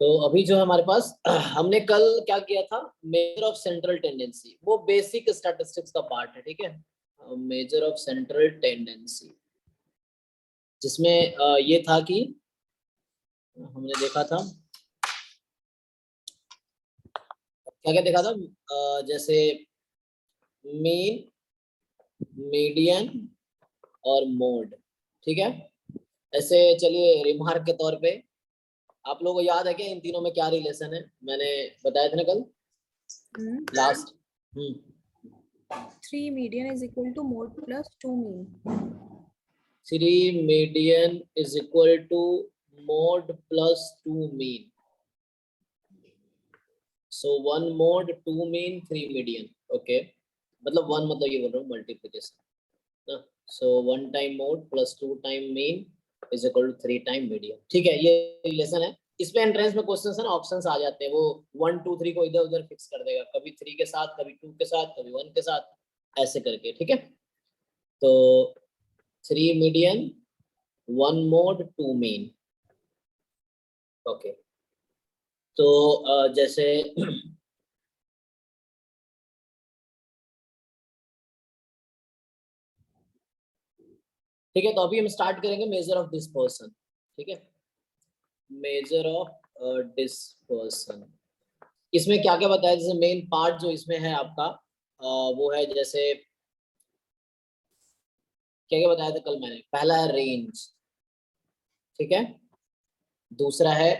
तो अभी जो है हमारे पास हमने कल क्या किया था, मेजर ऑफ सेंट्रल टेंडेंसी, वो बेसिक स्टैटिस्टिक्स का पार्ट है, ठीक है। मेजर ऑफ सेंट्रल टेंडेंसी, जिसमें ये था कि हमने देखा था क्या क्या देखा था, जैसे मीन, मीडियन और मोड, ठीक है। ऐसे चलिए रिमार्क के तौर पे आप लोगों को याद है क्या इन तीनों में क्या रिलेशन है, मैंने बताया था ना कल last. 3 median is equal to mode plus 2 mean. 3 median is equal to mode plus 2 mean. So 1 mode 2 mean 3 median. Okay, मतलब 1 मतलब ये बोल रहा हूँ मल्टीप्लिकेशन ना। So 1 time mode plus 2 time mean is equal to 3 time median. ठीक है, ये रिलेशन है। इस पे एंट्रेंस में क्वेश्चंस है ना, ऑप्शंस आ जाते हैं, वो 1 2 3 को इधर उधर फिक्स कर देगा, कभी 3 के साथ, कभी 2 के साथ, कभी 1 के साथ, ऐसे करके, ठीक है। तो 3 मीडियन 1 मोड 2 मीन। ओके, तो जैसे ठीक है, तो अभी हम स्टार्ट करेंगे मेजर ऑफ डिस्पर्सन, ठीक है। मेजर ऑफ डिस्पर्सन, इसमें क्या क्या बताया, जैसे मेन पार्ट जो इसमें है आपका वो है, जैसे क्या क्या बताया था कल मैंने, पहला है रेंज, ठीक है। दूसरा है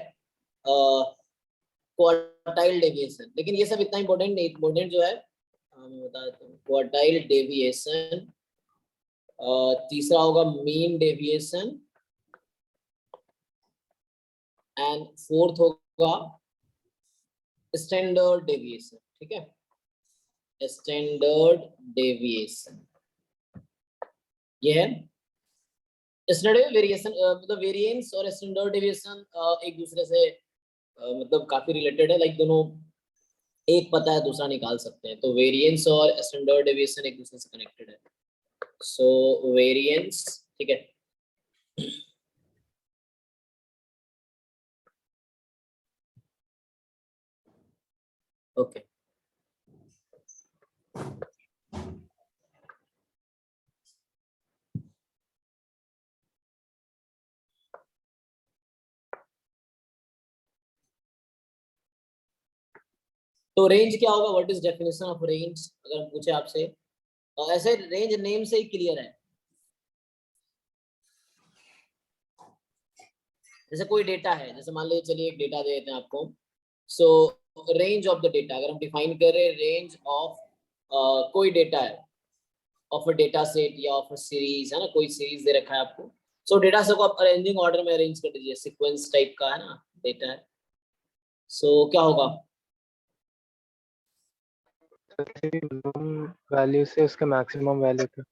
क्वार्टाइल डेविएशन, लेकिन ये सब इतना इंपॉर्टेंट नहीं, इंपॉर्टेंट जो है मैं बता देता हूँ, क्वार्टाइल डेविएशन। तीसरा होगा मीन डेविएशन, एंड फोर्थ होगा स्टैंडर्ड डेविएशन, ठीक है। स्टैंडर्ड डेविएशन ये है। स्टैंडर्ड वेरिएशन मतलब वेरिएंस और स्टैंडर्ड डेविएशन एक दूसरे से मतलब काफी रिलेटेड है, लाइक दोनों एक पता है दूसरा निकाल सकते हैं, तो वेरिएंस और स्टैंडर्ड डेविएशन एक दूसरे से कनेक्टेड है। सो वेरिएंस, ठीक है। ओके, तो रेंज क्या होगा, what is definition of range, अगर हम पूछे आपसे, और ऐसे रेंज नेम से ही क्लियर है। जैसे कोई डेटा है, जैसे मान लीजिए, चलिए एक डेटा दे देते हैं आपको। सो रेंज ऑफ द डेटा, अगर हम डिफाइन करें रेंज ऑफ कोई डेटा है, ऑफ अ डेटा सेट या ऑफ अ सीरीज, है ना, कोई सीरीज दे रखा है आपको। सो डेटा सेट को आप अरेंजिंग ऑर्डर में अरेंज कर दीजिए, सीक्वेंस टाइप का है ना डेटा है। सो क्या होगा, वैल्यू से उसका मैक्सिमम वैल्यू तक।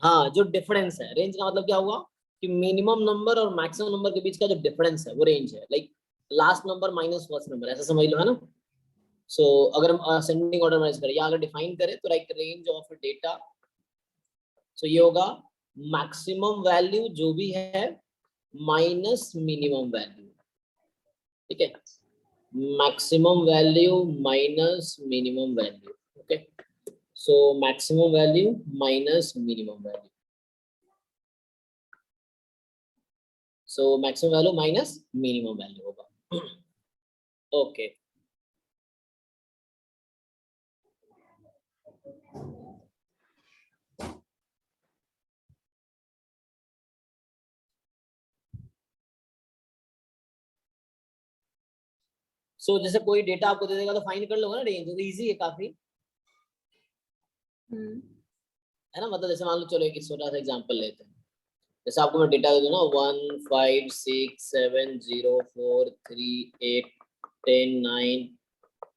हाँ, जो डिफरेंस है, रेंज का मतलब क्या हुआ कि मिनिमम नंबर और मैक्सिमम नंबर के बीच का जो डिफरेंस है वो रेंज है, like last number minus first number, ऐसा समझ लो, है ना। सो अगर हम असेंडिंग ऑर्डर में करें या अगर डिफाइन करें तो लाइक रेंज ऑफ डेटा, सो ये होगा मैक्सिमम वैल्यू जो भी है माइनस मिनिमम वैल्यू, ठीक है। Maximum value minus minimum value, okay. So maximum value minus minimum value, so maximum value minus minimum value होगा। ओके, सो जैसे कोई डेटा आपको दे देगा तो फाइंड कर लोगे ना रेंज, तो इजी है काफी, है ना। मतलब जैसे मान लो, चलो एक छोटा सा एग्जांपल लेते हैं, जैसे आपको मैं डेटा दे दूं ना 1 5 6 7 0 4 3 8 10 9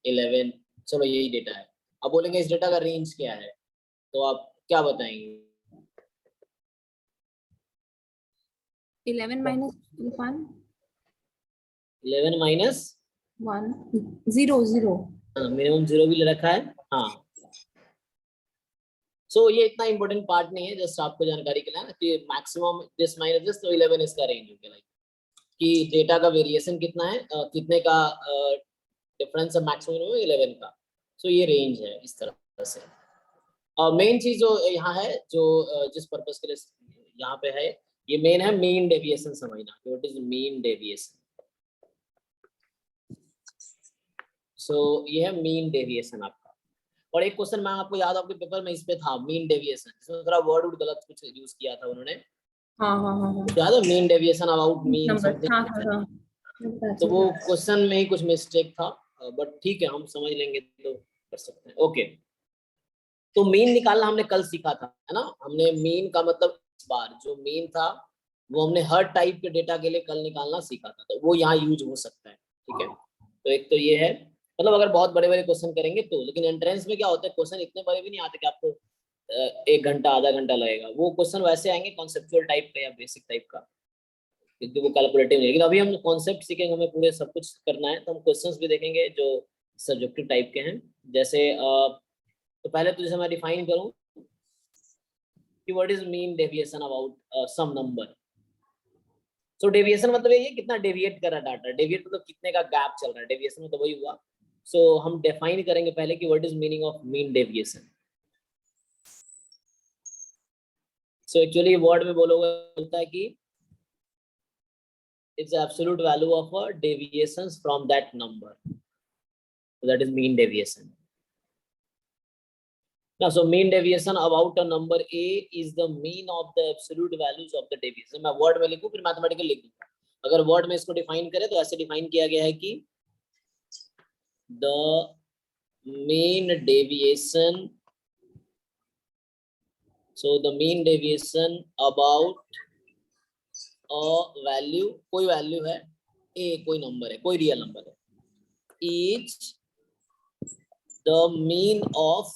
11, चलो यही डेटा है। अब बोलेंगे इस डेटा का रेंज क्या है, तो आप क्या बताएंगे? 11 minus 1 11 माइनस 1 0 0। मिनिमम 0 भी ले रखा है, हाँ। सो ये इतना इंपॉर्टेंट पार्ट नहीं है, जस्ट आपको जानकारी के लिए ना कि मैक्सिमम दिस माइनस दिस, तो 11 इसका रेंज हो गया, लाइक कि डेटा का वेरिएशन कितना है, कितने का डिफरेंस है मैक्सिमम में 11 का। सो ये रेंज है इस तरह से। मेन चीज जो यहाँ है, जो जिस पर्पस के लिए यहाँ पे है, ये मेन है मीन डेविएशन समझना, व्हाट इज मीन डेविएशन। सो ये है मीन डेविएशन आपका। और एक क्वेश्चन मैं आपको याद, आपके पेपर में इस पे था मीन डेविएशन, इसमें थोड़ा वर्ड गलत कुछ यूज किया था उन्होंने, हाँ हाँ हाँ हाँ याद है, mean deviation about mean number something, हाँ हाँ हाँ तो वो क्वेश्चन में ही कुछ मिस्टेक था, बट ठीक है हम समझ लेंगे तो कर सकते हैं। ओके, तो मीन निकालना हमने कल सीखा था, है ना। हमने मीन का मतलब इस बार जो मीन था वो हमने हर टाइप के डेटा के लिए कल निकालना सीखा था, तो वो यहाँ यूज हो सकता है, ठीक है। तो एक तो ये है, मतलब अगर बहुत बड़े बड़े क्वेश्चन करेंगे तो, लेकिन एंट्रेंस में क्या होता है, क्वेश्चन इतने बड़े भी नहीं आते कि आपको 1 घंटा आधा घंटा लगेगा। वो क्वेश्चन वैसे आएंगे कॉन्सेप्चुअल टाइप का या बेसिक टाइप का, क्योंकि वो कैलकुलेटिव नहीं। लेकिन अभी हम कॉन्सेप्ट सीखेंगे, हमें पूरे सब कुछ करना है, तो हम क्वेश्चंस भी देखेंगे जो सब्जेक्टिव टाइप के हैं। जैसे तो पहले तो जैसे मैं डिफाइन करूं कि what is mean deviation about some number. So deviation मतलब ये कितना डेविएट कर रहा है डाटा, डेविएट मतलब कितने का गैप चल रहा है, डेविएशन मतलब वही हुआ। सो हम डिफाइन करेंगे पहले कि what is meaning of mean deviation. So actually word में बोलता है कि it's the absolute value of a deviations from that number, so that is mean deviation. Now so mean deviation about a number a is the mean of the absolute values of the deviation. मैं word में लिखूं फिर mathematical लिख दूंगा। अगर word में इसको define करें तो ऐसे डिफाइन किया गया है कि the mean deviation, so the mean deviation about a value, कोई वैल्यू है a, कोई नंबर है, कोई रियल नंबर है, is the mean of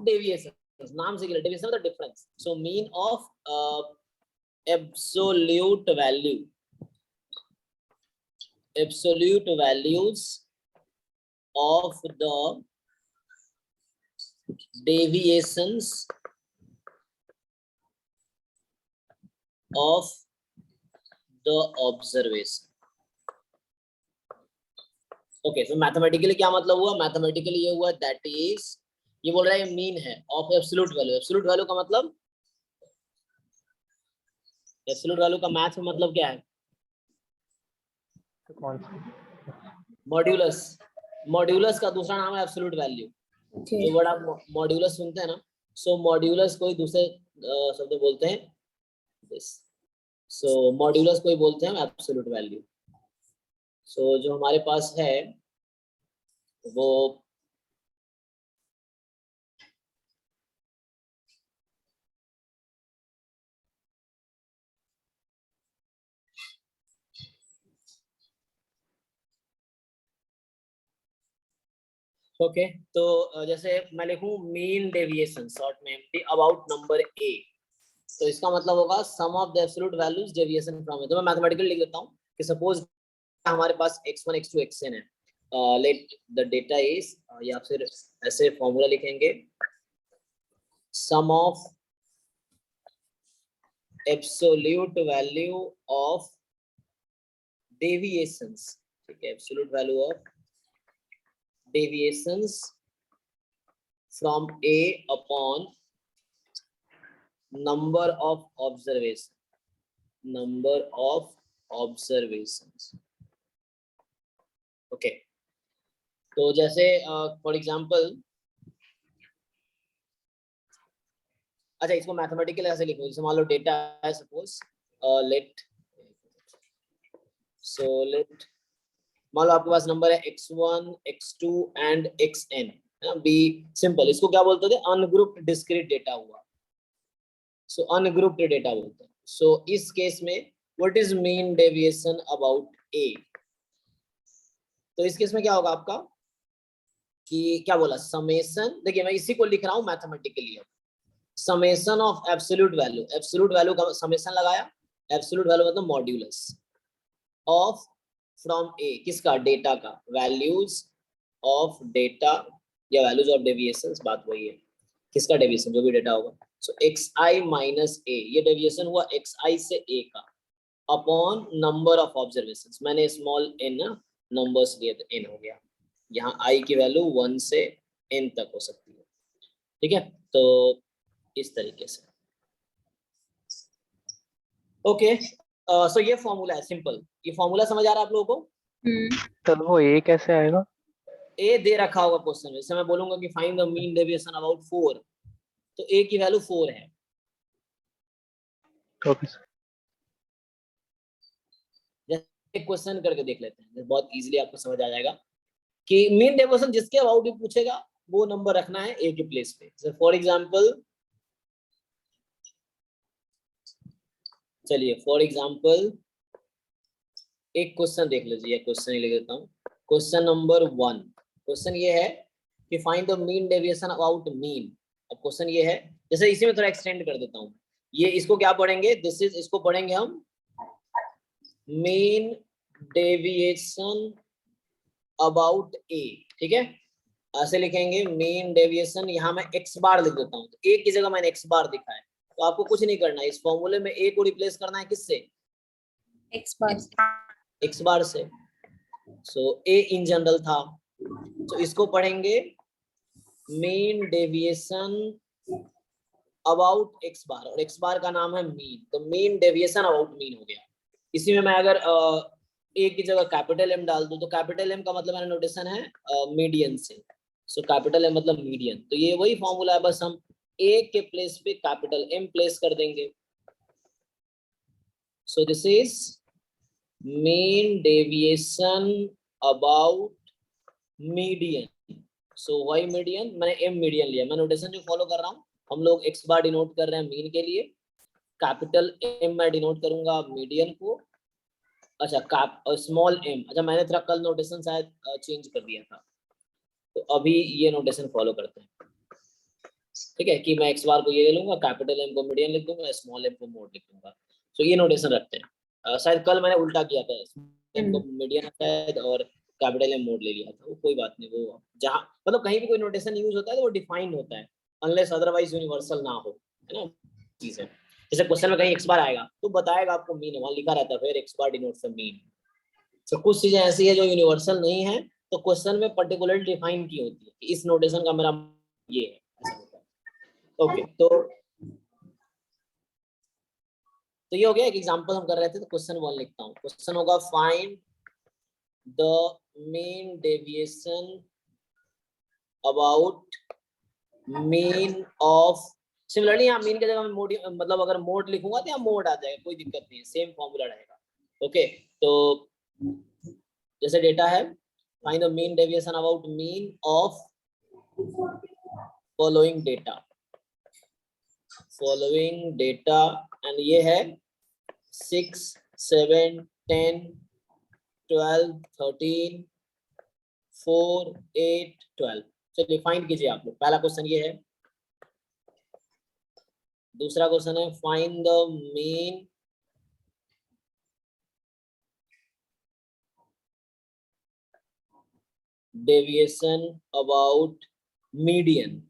deviation, नाम से डेविएशन मतलब difference. So mean of absolute values of the deviations of the observation। Okay, तो मैथमेटिकली क्या मतलब हुआ, मैथमेटिकली ये हुआ दैट इज, ये बोल रहा है मीन है of absolute value. Absolute value का मतलब, एब्सोल्यूट वैल्यू का मैथ में मतलब क्या है, कौन सा? मॉड्यूलस। मॉड्यूलस का दूसरा नाम है एब्सोल्यूट वैल्यू। जो वर्ड आप मॉड्यूलस सुनते हैं ना, सो मॉड्यूलस कोई दूसरे शब्द बोलते हैं दिस, सो मॉड्यूलस कोई बोलते हैं एब्सोल्यूट वैल्यू। सो जो हमारे पास है वो ओके, तो जैसे मैं लिखूं मीन डेविएशन शॉर्ट में अबाउट नंबर ए, तो इसका मतलब होगा sum of the absolute values deviation from है। तो मैं मैथमेटिकली लिख लेता हूं कि सपोज हमारे पास x1 x2 xn है, लेट द डेटा इज, या फिर ऐसे फॉर्मूला लिखेंगे sum of absolute value of deviations, ठीक है, absolute value of deviations from A upon number of observations, number of observations। Okay, तो जैसे फॉर एग्जांपल, अच्छा इसको मैथमेटिकल ऐसे लिखो, जैसे मान लो डेटा है सपोज लेट मान लो आपके पास नंबर है x1 x2 एंड xn, है ना, बी सिंपल। इसको क्या बोलते थे, अनग्रुप्ड डिस्क्रीट डेटा हुआ, सो अनग्रुप्ड डेटा बोलते हैं। सो इस केस में what is mean deviation about A, तो इस केस में क्या होगा आपका कि क्या बोला, समेशन, देखिए मैं इसी को लिख रहा हूं mathematically, summation of absolute value, absolute value का समेशन लगाया, एब्सोल्यूट वैल्यू मतलब मॉड्यूलस ऑफ फ्रॉम ए, किसका, डेटा का, वैल्यूज ऑफ डेटा या वैल्यूज ऑफ डेविएशंस, बात वही है, किसका डेविएशन, जो भी डेटा होगा। सो xi माइनस a, ये डेविएशन हुआ xi से a का अपॉन नंबर ऑफ ऑब्जर्वेशंस, मैंने स्मॉल n ना नंबर्स लिए तो n हो गया, यहाँ i की वैल्यू 1 से n तक हो सकती है, ठीक है। तो इस तरीके से ओके। सो ये फॉर्मूला है सिंपल, ये फॉर्मूला समझ आ रहा है आप लोगों को। तब वो ए कैसे आएगा? ए दे रखा होगा क्वेश्चन में, जैसे मैं बोलूंगा कि find the mean deviation about 4, तो ए की वैल्यू 4 है। Okay sir. जैसे एक क्वेश्चन करके देख लेते हैं, बहुत इजीली आपको समझ आ जाएगा कि मीन डेविएशन जिसके अबाउट भी पूछेगा वो नंबर रखना है ए के प्लेस पे। सर फॉर एग्जांपल, चलिए फॉर एग्जांपल एक क्वेश्चन देख लीजिए, क्वेश्चन ही लिख देता हूँ, क्वेश्चन नंबर 1। क्वेश्चन ये है कि find the mean deviation about mean. अब क्वेश्चन ये है, जैसे इसी में थोड़ा एक्सटेंड कर देता हूँ, ये इसको क्या पढ़ेंगे, दिस इज, इसको पढ़ेंगे हम मीन डेविएशन अबाउट ए, ठीक है। ऐसे लिखेंगे मीन डेविएशन, यहाँ मैं एक्स बार लिख देता हूँ, तो ए की जगह मैंने एक्स बार लिखा है, तो आपको कुछ नहीं करना है, इस फॉर्मूले में ए को रिप्लेस करना है किससे, एक्स बार एक्स बार से। सो ए इन जनरल था, तो इसको पढ़ेंगे मीन डेविएशन अबाउट एक्स बार, और एक्स बार का नाम है मीन, तो मीन डेविएशन अबाउट मीन हो गया। इसी में मैं अगर ए की जगह कैपिटल एम डाल दूं, तो कैपिटल एम का मतलब मेरा नोटेशन है मीडियन से, सो कैपिटल एम मतलब मीडियन, तो ये वही फॉर्मूला है, बस हम ए के प्लेस पे कैपिटल एम प्लेस कर देंगे। So this is mean deviation about median. So why median, मैंने एम मीडियन लिया, मैं नोटेशन जो फॉलो कर रहा हूँ, हम लोग एक्स बार डिनोट कर रहे हैं मीन के लिए, कैपिटल एम मैं डिनोट करूंगा मीडियन को, अच्छा कैप स्मॉल एम, अच्छा मैंने थोड़ा कल नोटेशन शायद चेंज कर दिया था, तो अभी ये नोटेशन फॉलो करते हैं, ठीक है, कि मैं एक्स बार को ये ले लूंगा, कैपिटल एम को मीडियन लिख दूंगा, स्मॉल एम को मोड लिख दूंगा, तो ये नोटेशन रखते हैं। शायद कल मैंने उल्टा किया था, एम को मीडियन शायद और कैपिटल एम मोड ले लिया था, वो कोई बात नहीं, वो जहाँ मतलब कहीं भी कोई नोटेशन यूज होता है तो वो डिफाइंड होता है, अनलेस अदरवाइज यूनिवर्सल ना हो, है ना चीज है। जैसे क्वेश्चन में कहीं एक्स बार आएगा तो बताएगा आपको मीन, वहां लिखा रहता है फिर x bar denotes the mean. तो कुछ चीजें ऐसी है जो यूनिवर्सल नहीं है, तो क्वेश्चन में पर्टिकुलर डिफाइन की होती है कि इस नोटेशन का मेरा ये है, ऐसा होता है। ओके, तो ये हो गया एक एग्जांपल हम कर रहे थे, तो क्वेश्चन 1 लिखता हूँ, क्वेश्चन होगा find the mean deviation about mean of, similarly यहाँ मीन की जगह मैं मोड, मतलब अगर मोड लिखूंगा तो यहाँ मोड आ जाएगा, कोई दिक्कत नहीं है, सेम फॉर्मूला रहेगा। ओके, तो जैसे डेटा है find the mean deviation about mean of following data and ये है 6, 7, 10, 12, 13, 4, 8, 12। चलिए फाइंड कीजिए आप लोग, पहला क्वेश्चन ये है, दूसरा क्वेश्चन है find the mean deviation about median,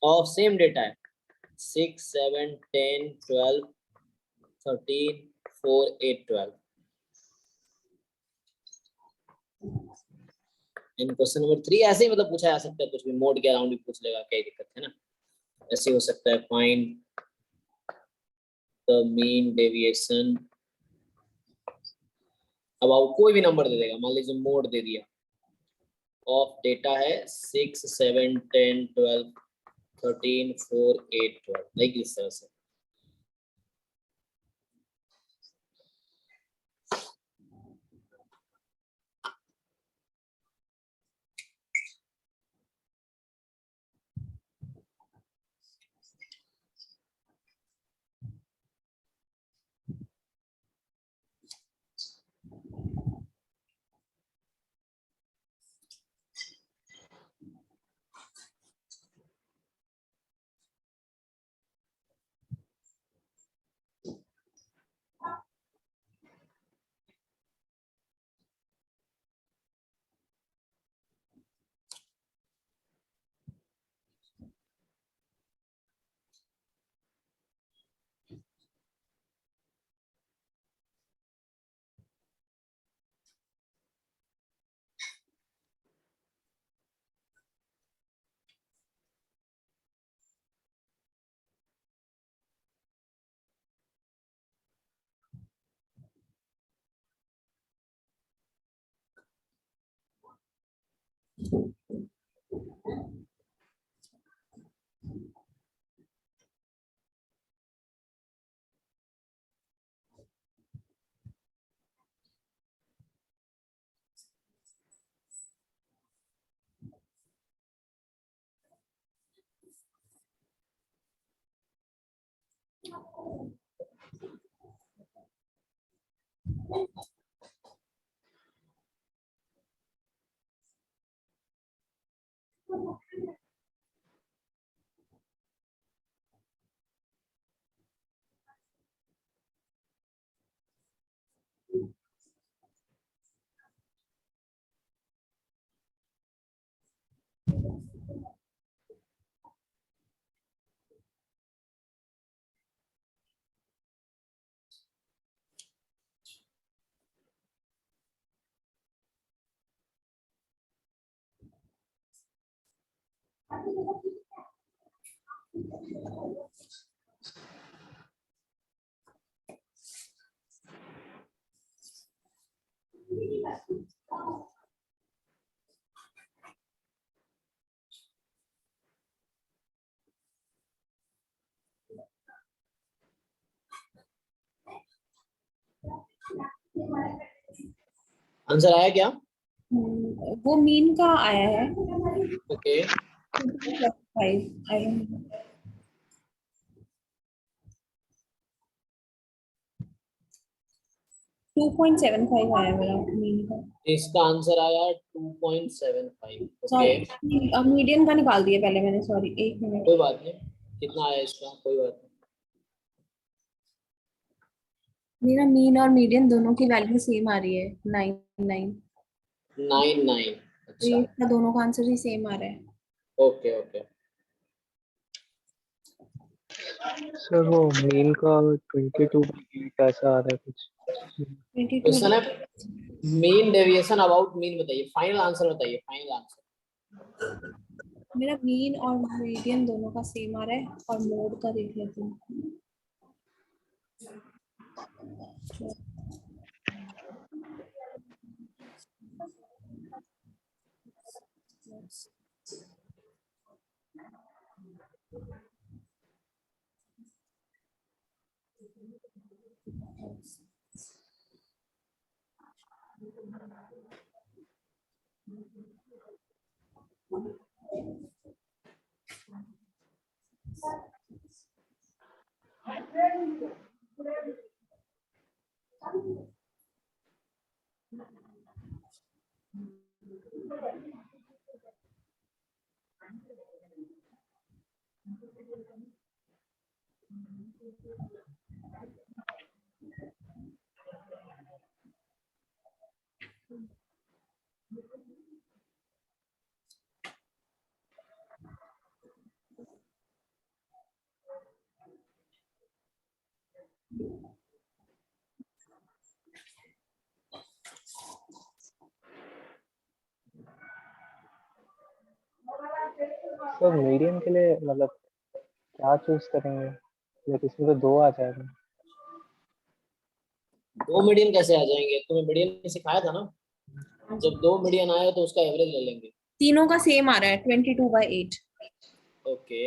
of same data है 6, 7, 10, 12, 13, 4, 8, 12। इन क्वेश्चन नंबर 3 ऐसे ही मतलब पूछा जा सकता है, कुछ भी मोड के अराउंड भी पूछ लेगा, क्या दिक्कत है ना, ऐसे हो सकता है। Find the mean deviation about, कोई भी नंबर दे देगा, मान लीजिए मोड दे दिया, ऑफ डेटा है 6, 7, 10, 12, 13, 4, 8, 12, लाइक इस तरह से। आंसर आया क्या? वो मीन का आया है। Okay 5 I don't know. 2.75 आया मेरा मीन का। इसका आंसर आया 2.75। ओके सॉरी मीडियन का निकाल दिया पहले मैंने, सॉरी एक मिनट। कोई बात नहीं, कितना आया इसका कोई बात नहीं। मेरा मीन और मीडियन दोनों की वैल्यू सेम आ रही है 9 9 तो अच्छा ये इसका दोनों का आंसर ही सेम आ रहा है। Okay okay. सर वो मीन का 22/8 ऐसा आ रहा है कुछ। 22 क्वेश्चन है मीन डेविएशन अबाउट मीन, बताइए फाइनल आंसर, बताइए फाइनल आंसर। मेरा मीन और मीडियन दोनों का सेम आ रहा है, और मोड का देख लेती हूँ। तो मीडियम के लिए मतलब क्या चूज करेंगे? लाइक इसमें तो 2 आ जाएगा। 2 मीडियन कैसे आ जाएंगे? तुम्हें मीडियन सिखाया था ना, जब 2 मीडियन आए तो उसका एवरेज ले लेंगे। तीनों का सेम आ रहा है 22/8। ओके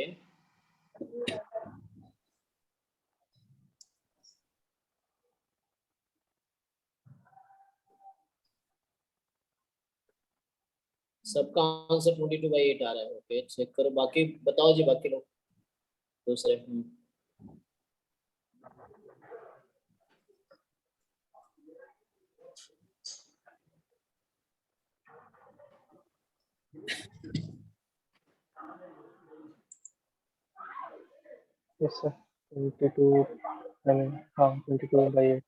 सबका आंसर 22/8 आ रहा है। ओके चेक करो, बाकी बताओ जी, बाकी लोग दूसरे। यस सर 22 आई मीन हाँ 22/8।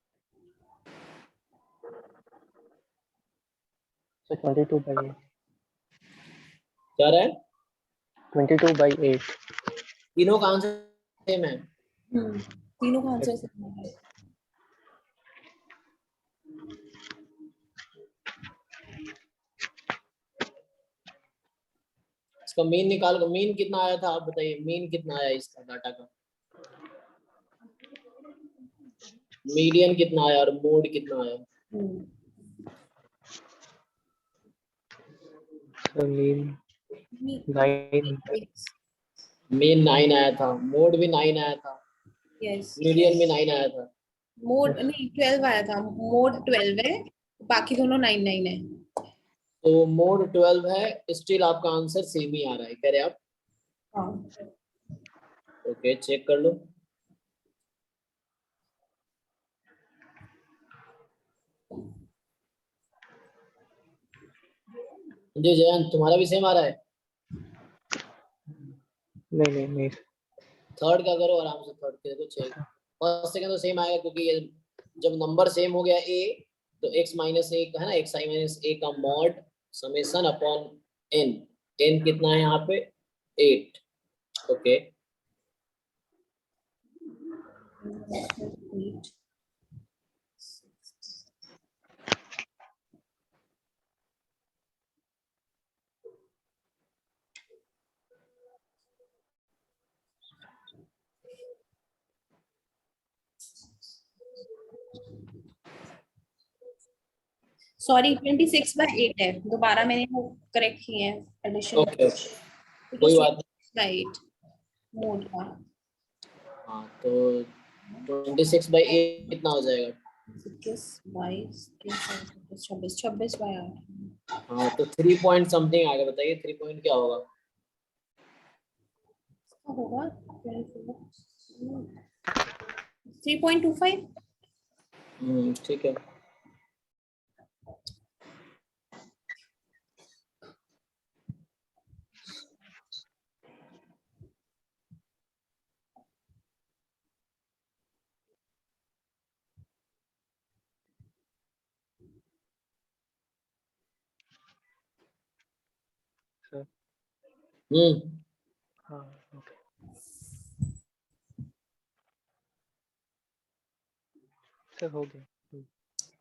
सर 22/8। क्या रहा है? 22/8। तीनों का आंसर सेम है। तीनों का आंसर सेम है। इसका मीन निकाल को, मीन कितना आया था आप बताइए, मीन कितना आया इसका डाटा का, मीडियन कितना आया और मोड कितना आया? Sir mean 9। मीन 9 आया था, मोड भी 9 आया था, यस, मीडियन भी 9 आया था। मोड नहीं 12 आया था, मोड 12 है, बाकी दोनों 9 है। तो मोड 12 है, स्टिल आपका आंसर सेम ही आ रहा है, कह रहे आप? हाँ, ओके, चेक कर लो। जी जयंत, तुम्हारा भी सेम आ रहा है? नहीं। थर्ड का करो आराम से, थर्ड के देखो, चेक। फर्स्ट सेकंड तो सेम आएगा, क्योंकि ये जब नंबर सेम हो गया ए, तो x माइनस ए का है ना, एक्स आई माइनस ए का mod summation upon n. N कितना है यहाँ पे? 8। ओके, सॉरी 26/8 है, दोबारा मैंने वो करेक्ट किए हैं एडिशन, ओके, कोई बात नहीं। 26/8 मोड का। हाँ, तो 26/8 कितना हो जाएगा? 21, 22, 23, 26, 26/8 हाँ, तो 3 पॉइंट समथिंग आएगा, बताइए 3 पॉइंट क्या होगा? होगा 3.25। ठीक है। सर हम्म हाँ ओके सर, हो गया।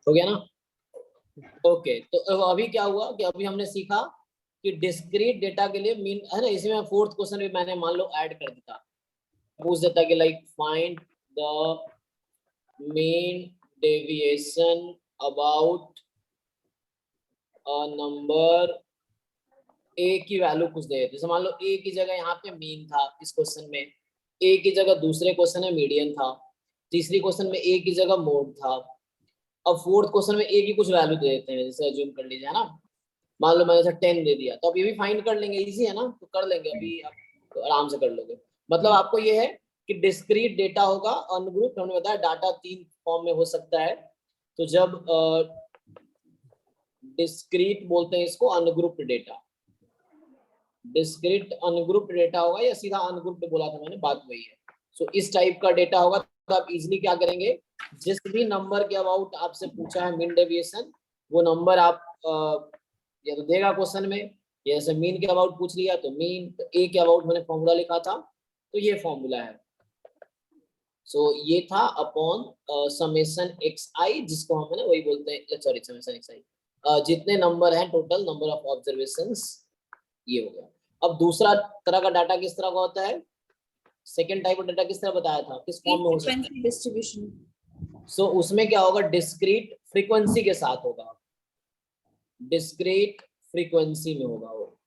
हो गया ना? ओके, तो अब अभी क्या हुआ कि अभी हमने सीखा कि डिस्क्रीट डेटा के लिए मीन है ना, इसमें फोर्थ क्वेश्चन भी मैंने मान लो ऐड कर देता, पूछ देता कि like find the mean deviation about a number A की वैल्यू कुछ दे, जैसे मान लो ए की जगह यहाँ पे मीन था इस क्वेश्चन में, ए की जगह दूसरे क्वेश्चन में मीडियन था, तीसरी क्वेश्चन में ए की जगह मोड था, अब फोर्थ क्वेश्चन में ए की कुछ वैल्यू दे देते हैं, जैसे अज्यूम कर लीजिए है ना, मान लो मैंने जैसे 10 दे दिया, तो अब ये भी फाइंड कर लेंगे, इजी है ना, तो कर लेंगे अभी, आप आराम से कर लोगे। मतलब आपको ये है कि डिस्क्रीट डेटा होगा, अनग्रुप हमने बताया डाटा 3 फॉर्म में हो सकता है, तो जब डिस्क्रीट बोलते हैं इसको, ungrouped data, discrete ungrouped data होगा, या सीधा अनग्रुप्ड बोला था मैंने, बात वही है। सो इस टाइप का डेटा होगा, तो आप इजीली क्या करेंगे, जिस भी नंबर के अबाउट आपसे पूछा है मीन डेविएशन, वो नंबर आप या तो देगा क्वेश्चन में, या जैसे मीन के अबाउट पूछ लिया तो मीन, तो ए के अबाउट मैंने फॉर्मूला लिखा था, तो ये फॉर्मूला है। सो ये था अपॉन समेशन एक्स आई, जिसको हम है ना वही बोलते हैं, सॉरी समेशन एक्स आई, जितने नंबर हैं टोटल नंबर ऑफ ऑब्जर्वेशंस, ये हो गया। अब दूसरा तरह का डाटा किस तरह का होता है, सेकेंड टाइप ऑफ डाटा किस तरह बताया था, किस फॉर्म में हो सकता है? Frequency distribution. सो उसमें क्या होगा, डिस्क्रीट फ्रीक्वेंसी के साथ होगा, डिस्क्रीट फ्रीक्वेंसी में होगा वो,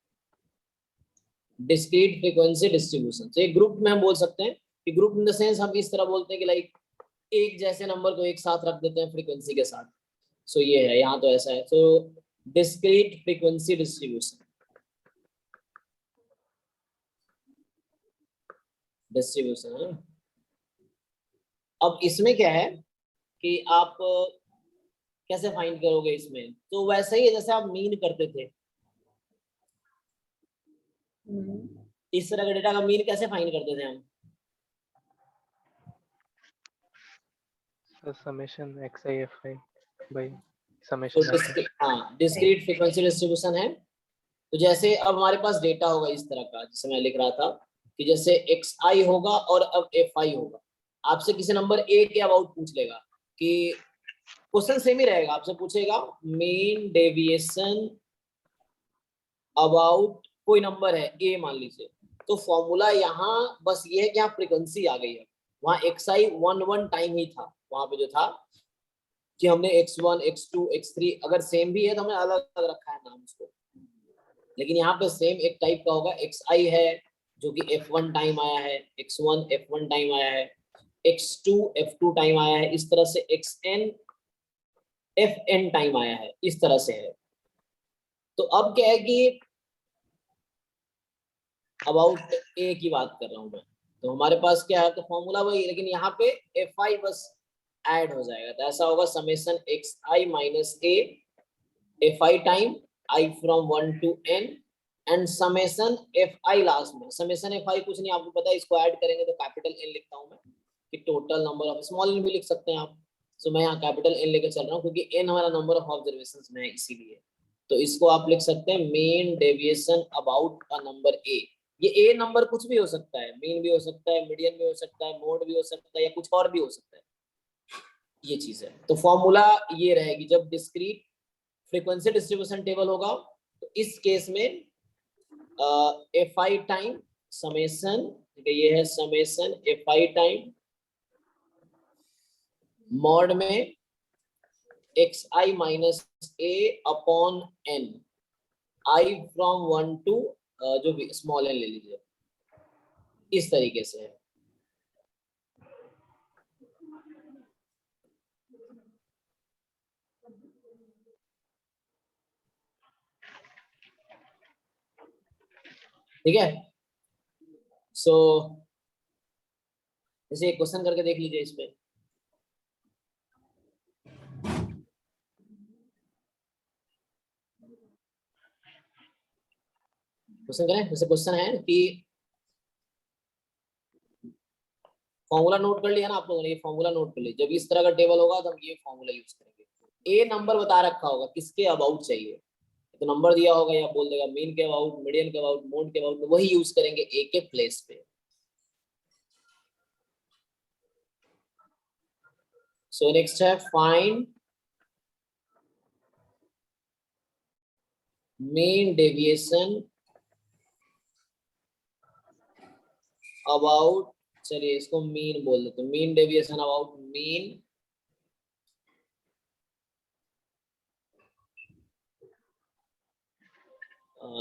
डिस्क्रीट फ्रीक्वेंसी डिस्ट्रीब्यूशन। तो एक ग्रुप में हम बोल सकते हैं कि ग्रुप इन द सेंस हम इस तरह बोलते हैं कि लाइक एक जैसे नंबर को एक साथ रख देते हैं फ्रीक्वेंसी के साथ। सो ये है, यहाँ तो ऐसा है, तो डिस्क्रीट फ्रीक्वेंसी डिस्ट्रीब्यूशन, डिस्ट्रीब्यूशन है ना। अब इसमें क्या है कि आप कैसे फाइंड करोगे इसमें, तो वैसे ही है जैसे आप मीन करते थे, इस तरह का डेटा का मीन कैसे फाइंड करते थे हम? Sir summation x I F I by तो समेशन हाँ, डिस्क्रीट फ्रीक्वेंसी डिस्ट्रीब्यूशन है। तो जैसे अब हमारे पास डेटा होगा इस तरह का, जैसे मैं लिख रहा था कि जैसे एक्स आई होगा और अब एफ आई होगा, आपसे किसी नंबर ए के अबाउट पूछ लेगा, कि क्वेश्चन सेम ही रहेगा, आपसे पूछेगा मीन डेविएशन अबाउट कोई नंबर है ए मान लीजिए, तो फॉर्मूला यहाँ बस ये है कि यहाँ फ्रीक्वेंसी आ गई है, वहां एक्स आई 1 टाइम ही था, वहां पे जो था कि हमने x1 x2 x3 अगर सेम भी है तो हमने अलग अलग रखा है नाम उसको, लेकिन यहाँ पे सेम एक टाइप का होगा, xi है जो कि f1 टाइम आया है, x1 f1 टाइम आया है, x2 f2 टाइम आया है, इस तरह से xn fn टाइम आया है, इस तरह से है। तो अब क्या है कि अबाउट ए की बात कर रहा हूं मैं, तो हमारे पास क्या है, तो फॉर्मूला वही, लेकिन यहाँ पे fi बस ऐड हो जाएगा, तो ऐसा होगा summation xi minus a fi time I from 1 to n and summation fi last में। समेशन fi कुछ नहीं, आपको पता है, इसको ऐड करेंगे तो कैपिटल N लिखता हूं मैं, कि total number of, small n भी लिख सकते हैं आप। सो मैं यहाँ कैपिटल N लेके चल रहा हूँ क्योंकि n हमारा नंबर ऑफ ऑब्जर्वेशंस में है, इसीलिए। तो इसको आप लिख सकते हैं mean deviation about a number a। ये a नंबर कुछ भी हो सकता है, मीन भी हो सकता है, मीडियन भी हो सकता है, मोड भी हो सकता है, या कुछ और भी हो सकता है, ये चीज है। तो फॉर्मूला ये रहेगी, जब डिस्क्रीट फ्रीक्वेंसी डिस्ट्रीब्यूशन टेबल होगा तो इस केस में fi टाइम समेशन, ठीक है, ये है समेशन fi टाइम मॉड में xi minus a upon n, I from 1 to जो भी स्मॉल n ले लीजिए, इस तरीके से है। ठीक है, सो जैसे एक क्वेश्चन करके देख लीजिए इस पे। क्वेश्चन करें, जैसे क्वेश्चन है कि फॉर्मूला नोट कर लिया ना आप लोगों ने, ये फॉर्मूला नोट कर लिया, जब इस तरह का टेबल होगा तो हम ये फॉर्मूला यूज करेंगे। ए नंबर बता रखा होगा, किसके अबाउट चाहिए, तो नंबर दिया होगा या बोल देगा मीन के अबाउट, मीडियन के अबाउट, मोड के अबाउट, तो वही यूज करेंगे ए के प्लेस पे। सो नेक्स्ट है फाइंड मीन डेविएशन अबाउट, चलिए इसको मीन बोल देते, mean deviation about mean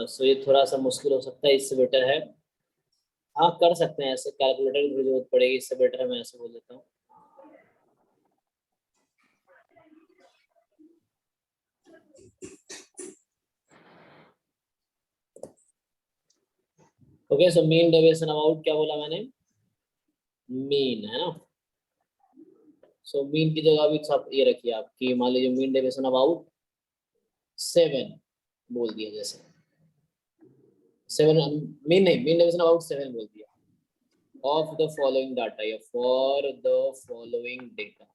so ये थोड़ा सा मुश्किल हो सकता है, इससे बेटर है, हाँ कर सकते हैं ऐसे, कैलकुलेटर की जरूरत पड़ेगी, इससे बेटर है मैं ऐसे बोल देता हूँ। Okay, so mean deviation about क्या बोला मैंने, मीन है ना। सो मीन की जगह भी सब ये रखिए आपकी, मान लीजिए मीन डेविएशन अबाउट 7 बोल दिया, जैसे 7 मीन नहीं, मीन डेविएशन अबाउट 7 बोल दिया, ऑफ द फॉलोइंग डाटा या फॉर द फॉलोइंग डेटा।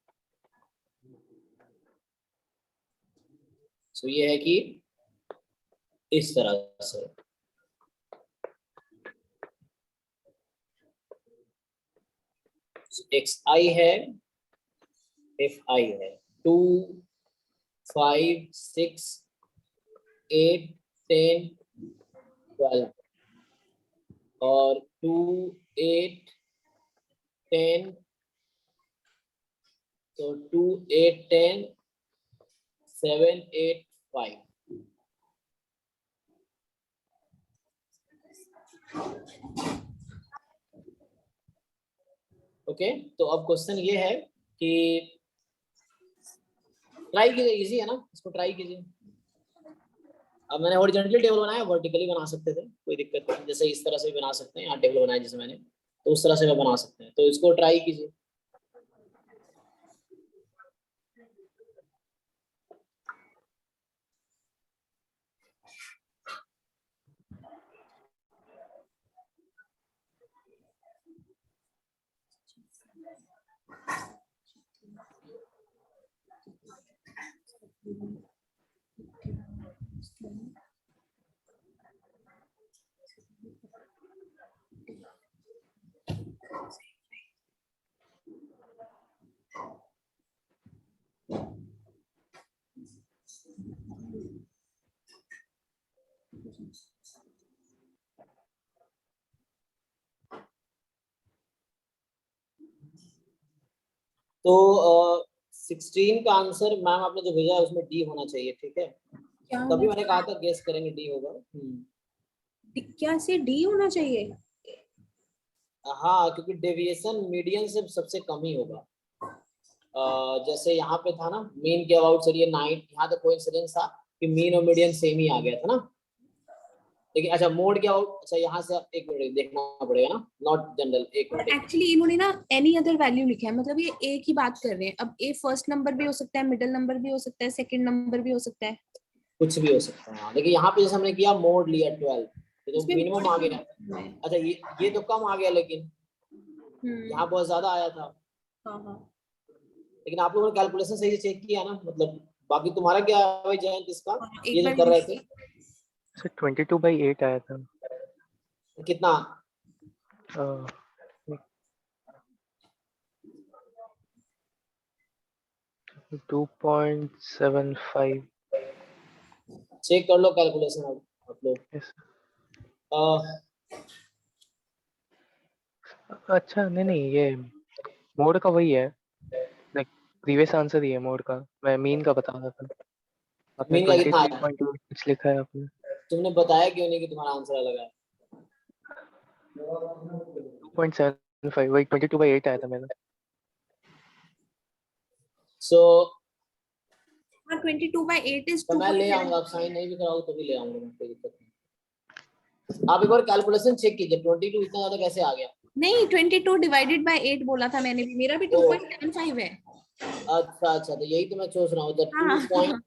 सो ये है कि इस तरह से xi है, fi है 2 5 6 8 10 12 और 2 8 10, तो 2 8 10 7 8 5। ओके, तो अब क्वेश्चन ये है कि ट्राई कीजिए, इजी है ना, इसको ट्राई कीजिए। अब मैंने हॉरिजॉन्टली टेबल बनाया, वर्टिकली बना सकते थे, कोई दिक्कत नहीं, जैसे इस तरह से भी बना सकते हैं, यहाँ टेबल बनाया जैसे मैंने, तो उस तरह से भी बना सकते हैं, तो इसको ट्राई कीजिए। तो 16 का आंसर मैम आपने जो भेजा है उसमें डी होना चाहिए, ठीक है, क्या तभी होना मैंने कहा था गेस करेंगे डी होगा। क्या से डी होना चाहिए? हाँ, क्योंकि डेविएशन मीडियन से सबसे कम ही होगा। जैसे यहाँ पे था ना, मीन के अबाउट चलिए 9, यहाँ तो कोइंसिडेंस था कि मीन और मीडियन सेम ही आ गया था ना। लेकिन अच्छा मोड क्या हो, अच्छा यहाँ से एक मिनट देखना पड़ेगा ना, नॉट जनरल, एक मिनट। एक्चुअली इन्होंने ना एनी अदर वैल्यू लिखा है, मतलब ये ए की बात कर रहे हैं। अब ए फर्स्ट नंबर भी हो सकता है, मिडिल नंबर भी हो सकता है, सेकंड नंबर भी हो सकता है। कुछ भी हो सकता है। हाँ, लेकिन यहाँ पे जैसे हमने किया मोड लिया 12, ये तो इसमें मिनिमम आ गया। है। अच्छा ये तो कम आ गया, लेकिन यहाँ बहुत ज्यादा आया था। हाँ हाँ। लेकिन आप लोगों ने कैलकुलेशन सही से चेक किया ना, मतलब बाकी तुम्हारा क्या है भाई जयंत इसका, हाँ, ये एक जो बार कर रहे थे सर 22/8 आया था। कितना? 2.75। चेक कर लो कैलकुलेशन अब आप लोग। yes. अ, अच्छा नहीं ये मोड का वही है, लाइक प्रीवियस आंसर ही है मोड का, मैं मीन का बता रहा था। आपने मीन का कितना आया? 23.8 कुछ लिखा है आपने। तुमने बताया क्यों नहीं कि तुम्हारा आंसर अलग है? 2.75 वही 22/8 आया था मेरा। सो हाँ 22/8 इज तो मैं ले आऊंगा, आप साइन नहीं भी कराओ तो भी ले आऊंगा मैं, कोई दिक्कत नहीं। आप एक बार कैलकुलेशन चेक कीजिए, 22 इतना ज्यादा कैसे आ गया? नहीं 22 डिवाइडेड बाय 8 बोला था मैंने भी, मेरा भी ओ 2.75 है। अच्छा, तो यही तो मैं सोच रहा हूँ, तो हाँ 2 पॉइंट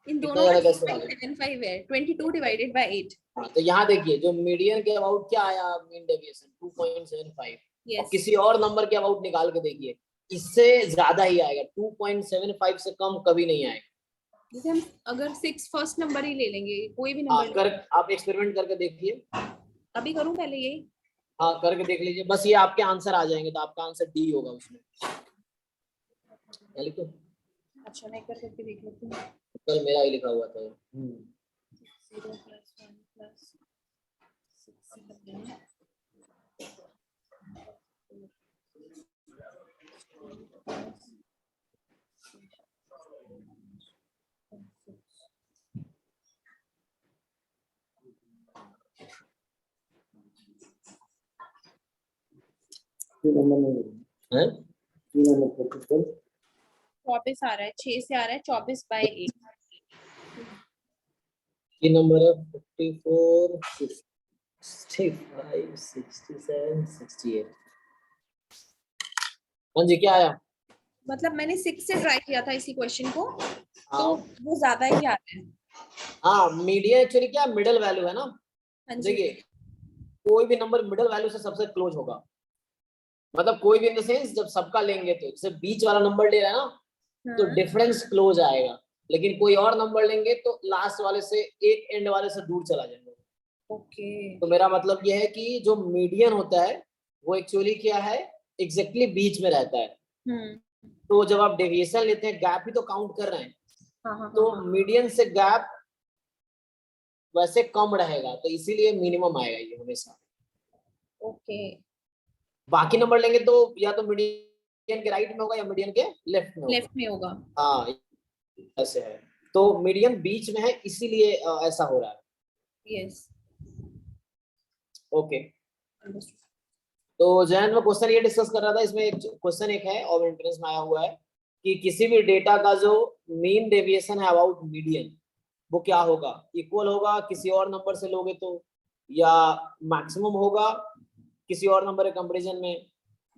इन इतना दोनों का ज्यादा कैसे आ गया? 2.75 है, 22 डिवाइडेड बाय 8। हाँ, तो यहाँ देखिए जो मीडियन के अबाउट क्या आया, मीन डेविएशन 2.75, और यस। किसी और नंबर के अबाउट निकाल के देखिए, इससे ज्यादा ही आएगा, 2.75 से कम कभी नहीं आएगा। जैसे हम अगर 6 फर्स्ट नंबर ही ले लेंगे, कोई भी हाँ नंबर। आप एक्सपेरिमेंट करके देखिए। अभी करूं पहले यही? हाँ करके देख लीजिए, बस ये आपके आंसर आ जाएंगे, तो आपका आंसर डी होगा उसमें। लिखो, अच्छा मैं एक बार करके देख लेती हूँ। कल मेरा ही लिखा हुआ था। 0 + 1 + 6 हैं? 24 आ रहा है, 6 से आ रहा है 24/8। ये नंबर है 54, 65, 67, 68। हाँ जी, क्या आया? मतलब मैंने 6 से ट्राई किया था इसी क्वेश्चन को, तो हाँ वो ज्यादा ही आ रहा है। हाँ, मीडियन एक्चुअली क्या मिडिल वैल्यू है ना। हाँ जी। देखिए कोई भी नंबर मिडिल वैल्यू से सबसे क्लोज होगा, मतलब कोई भी इन द सेंस जब सबका लेंगे तो जैसे बीच वाला नंबर ले रहा है ना, तो हाँ। डिफरेंस क्लोज आएगा। लेकिन कोई और नंबर लेंगे तो लास्ट वाले से एक एंड वाले से दूर चला जाएगा। ओके। तो मेरा मतलब यह है कि जो मीडियन होता है वो एक्चुअली क्या है, एग्जैक्टली बीच में रहता है। हम्म। तो जब आप डेविएशन लेते हैं, गैप ही तो काउंट कर रहे हैं, हाँ हाँ तो हाँ। मीडियन से गैप वैसे कम रहेगा, तो इसीलिए मिनिमम आएगा ये हमेशा। ओके। बाकी नंबर लेंगे तो या तो मीडियन के राइट में होगा या मीडियन के लेफ्ट में होगा। लेफ्ट में होगा। हाँ ऐसे है, तो मीडियन बीच में है, इसीलिए ऐसा हो रहा है। यस। ओके, तो जैन में क्वेश्चन ये डिस्कस कर रहा था, इसमें एक क्वेश्चन एक है और एंट्रेंस में आया हुआ है कि किसी भी डेटा का जो मीन डेविएशन है अबाउट मीडियन, वो क्या होगा, इक्वल होगा किसी और नंबर से लोगे तो, या मैक्सिमम होगा किसी और नंबर के कंपैरिजन में,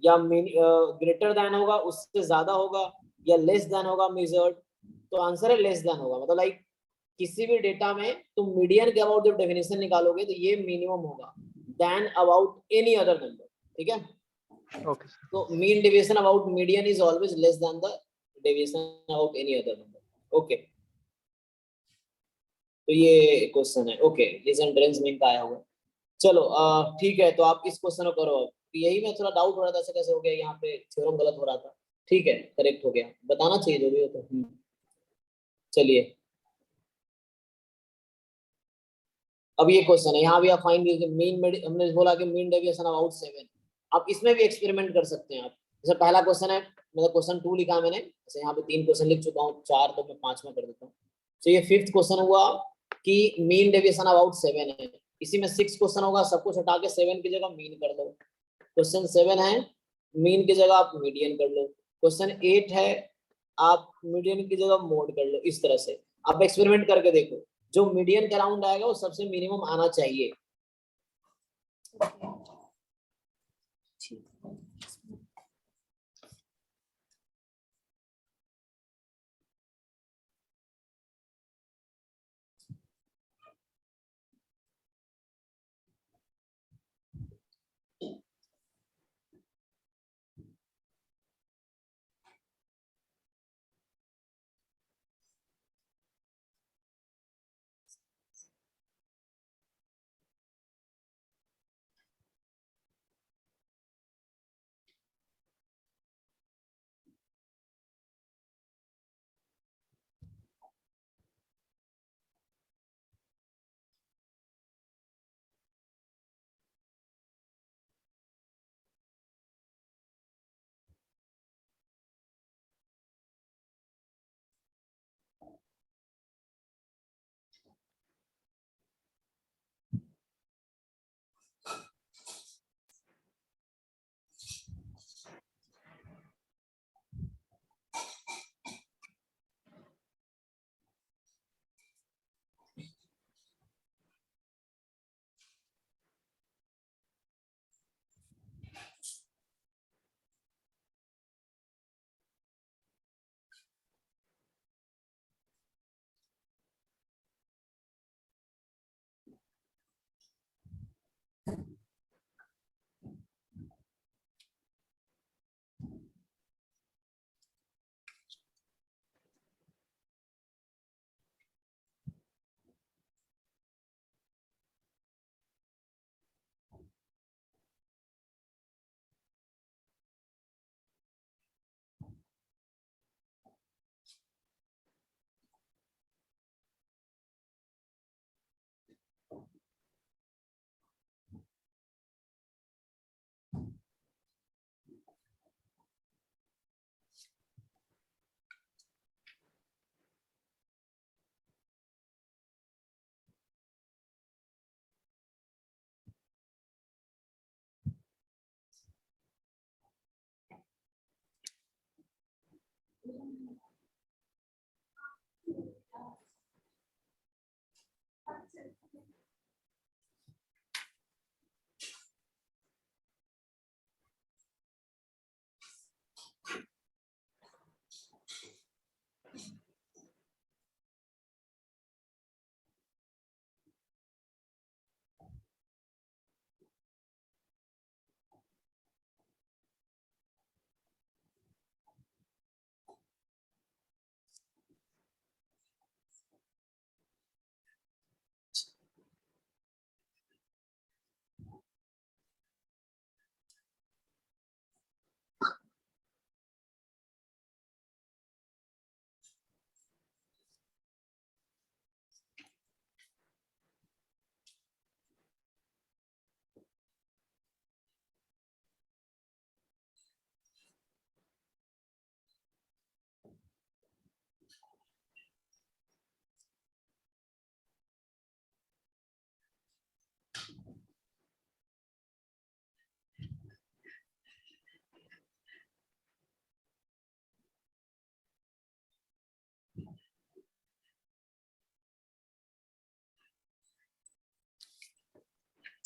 या ग्रेटर देन होगा उससे ज्यादा होगा, या लेस देन होगा मेजर्ड। तो आंसर है लेस देन होगा, मतलब लाइक किसी भी डेटा में तुम मीडियन के अबाउट जब डेफिनेशन निकालोगे तो ये मिनिमम होगा then about any other number, ठीक है। Okay sir. तो mean deviation about median is always less than the deviation about any other number. Okay, तो ये क्वेश्चन है। ओके, इस एंट्रेंस में इनका आया हुआ। चलो ठीक है, तो आप इस क्वेश्चन को करो अब। यही मैं थोड़ा डाउट हो रहा था ऐसे कैसे हो गया, यहाँ पे थ्योरम गलत हो रहा था। ठीक है, करेक्ट हो गया, बताना चाहिए जो भी हो तो। चलिए अब ये क्वेश्चन है, यहाँ भी आप फाइंड मीन, हमने बोला कि मीन डेविएशन अबाउट 7। आप इसमें भी एक्सपेरिमेंट कर सकते हैं आप। जैसे पहला क्वेश्चन है, मतलब क्वेश्चन 2 लिखा मैंने, जैसे यहाँ पे 3 क्वेश्चन लिख चुका हूँ, 4 तो मैं 5वां कर देता हूँ। तो ये 5th क्वेश्चन हुआ कि मीन डेविएशन अबाउट 7 है। इसी में 6 क्वेश्चन होगा, सब कुछ हटा के 7 की जगह मीन कर दो। क्वेश्चन 7 है, मीन की जगह आप मीडियन कर लो। क्वेश्चन 8 है, आप मीडियन की जगह मोड कर लो। इस तरह से आप एक्सपेरिमेंट करके देखो, जो मीडियन के अराउंड आएगा वो सबसे मिनिमम आना चाहिए। ठीक है।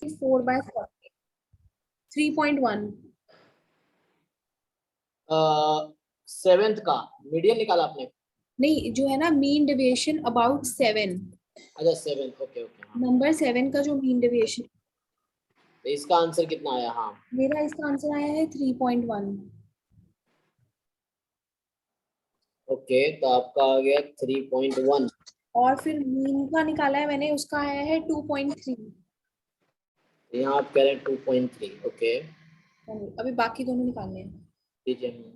Four by 3.1। 7th का मीडियन निकाला आपने? नहीं, जो है ना मीन डेविएशन अबाउट 7, अच्छा 7, ओके ओके हाँ। नंबर 7 का जो मीन डेविएशन, तो इसका आंसर कितना आया? हाँ मेरा इसका आंसर आया है 3.1। ओके, तो आपका आ गया 3.1। और फिर मीन का निकाला है मैंने, उसका आया है 2.3। यहाँ आप कह रहे हैं 2.3, ओके। अभी बाकी दोनों निकालने हैं। दीजिए।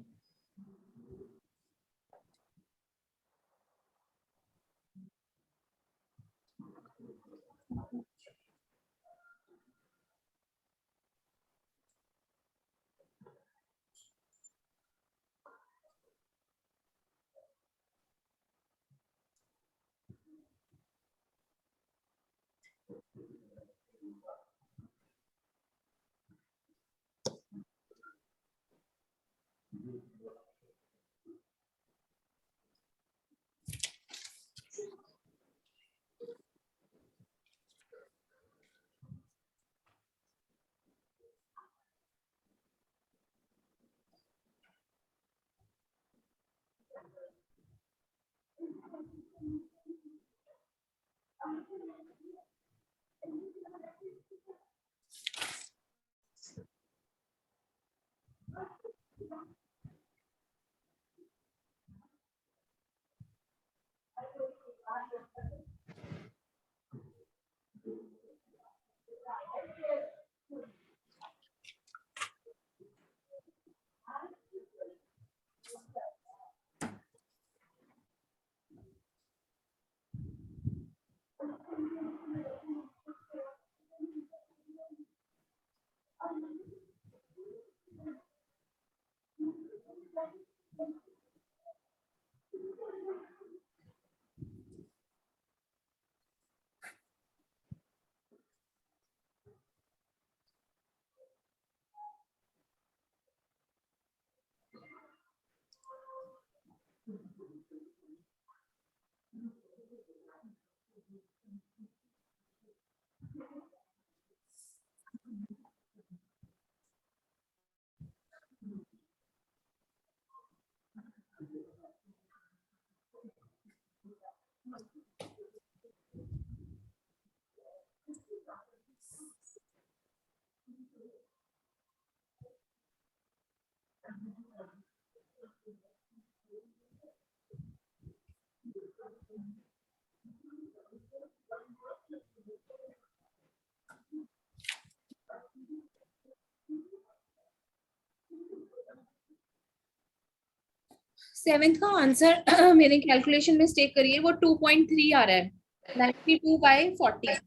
सेवेंथ का आंसर मेरे कैलकुलेशन में स्टेक करिए, वो 2.3 आ रहा है, 92/40।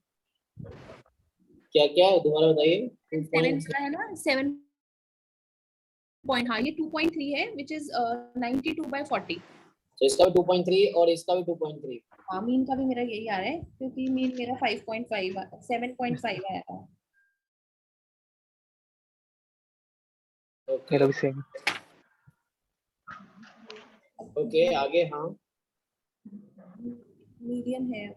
क्या क्या है दोबारा बताइए। सेवेंथ का है ना, 7 पॉइंट, हाँ ये 2.3 है, विच इज 92/40। तो इसका भी 2.3 और इसका भी 2.3। हाँ, मीन का भी मेरा यही आ रहा है, क्योंकि मीन मेरा 5.5 7.5 आया था। मेरा भी सेम। ओके आगे। हाँ मीडियन है।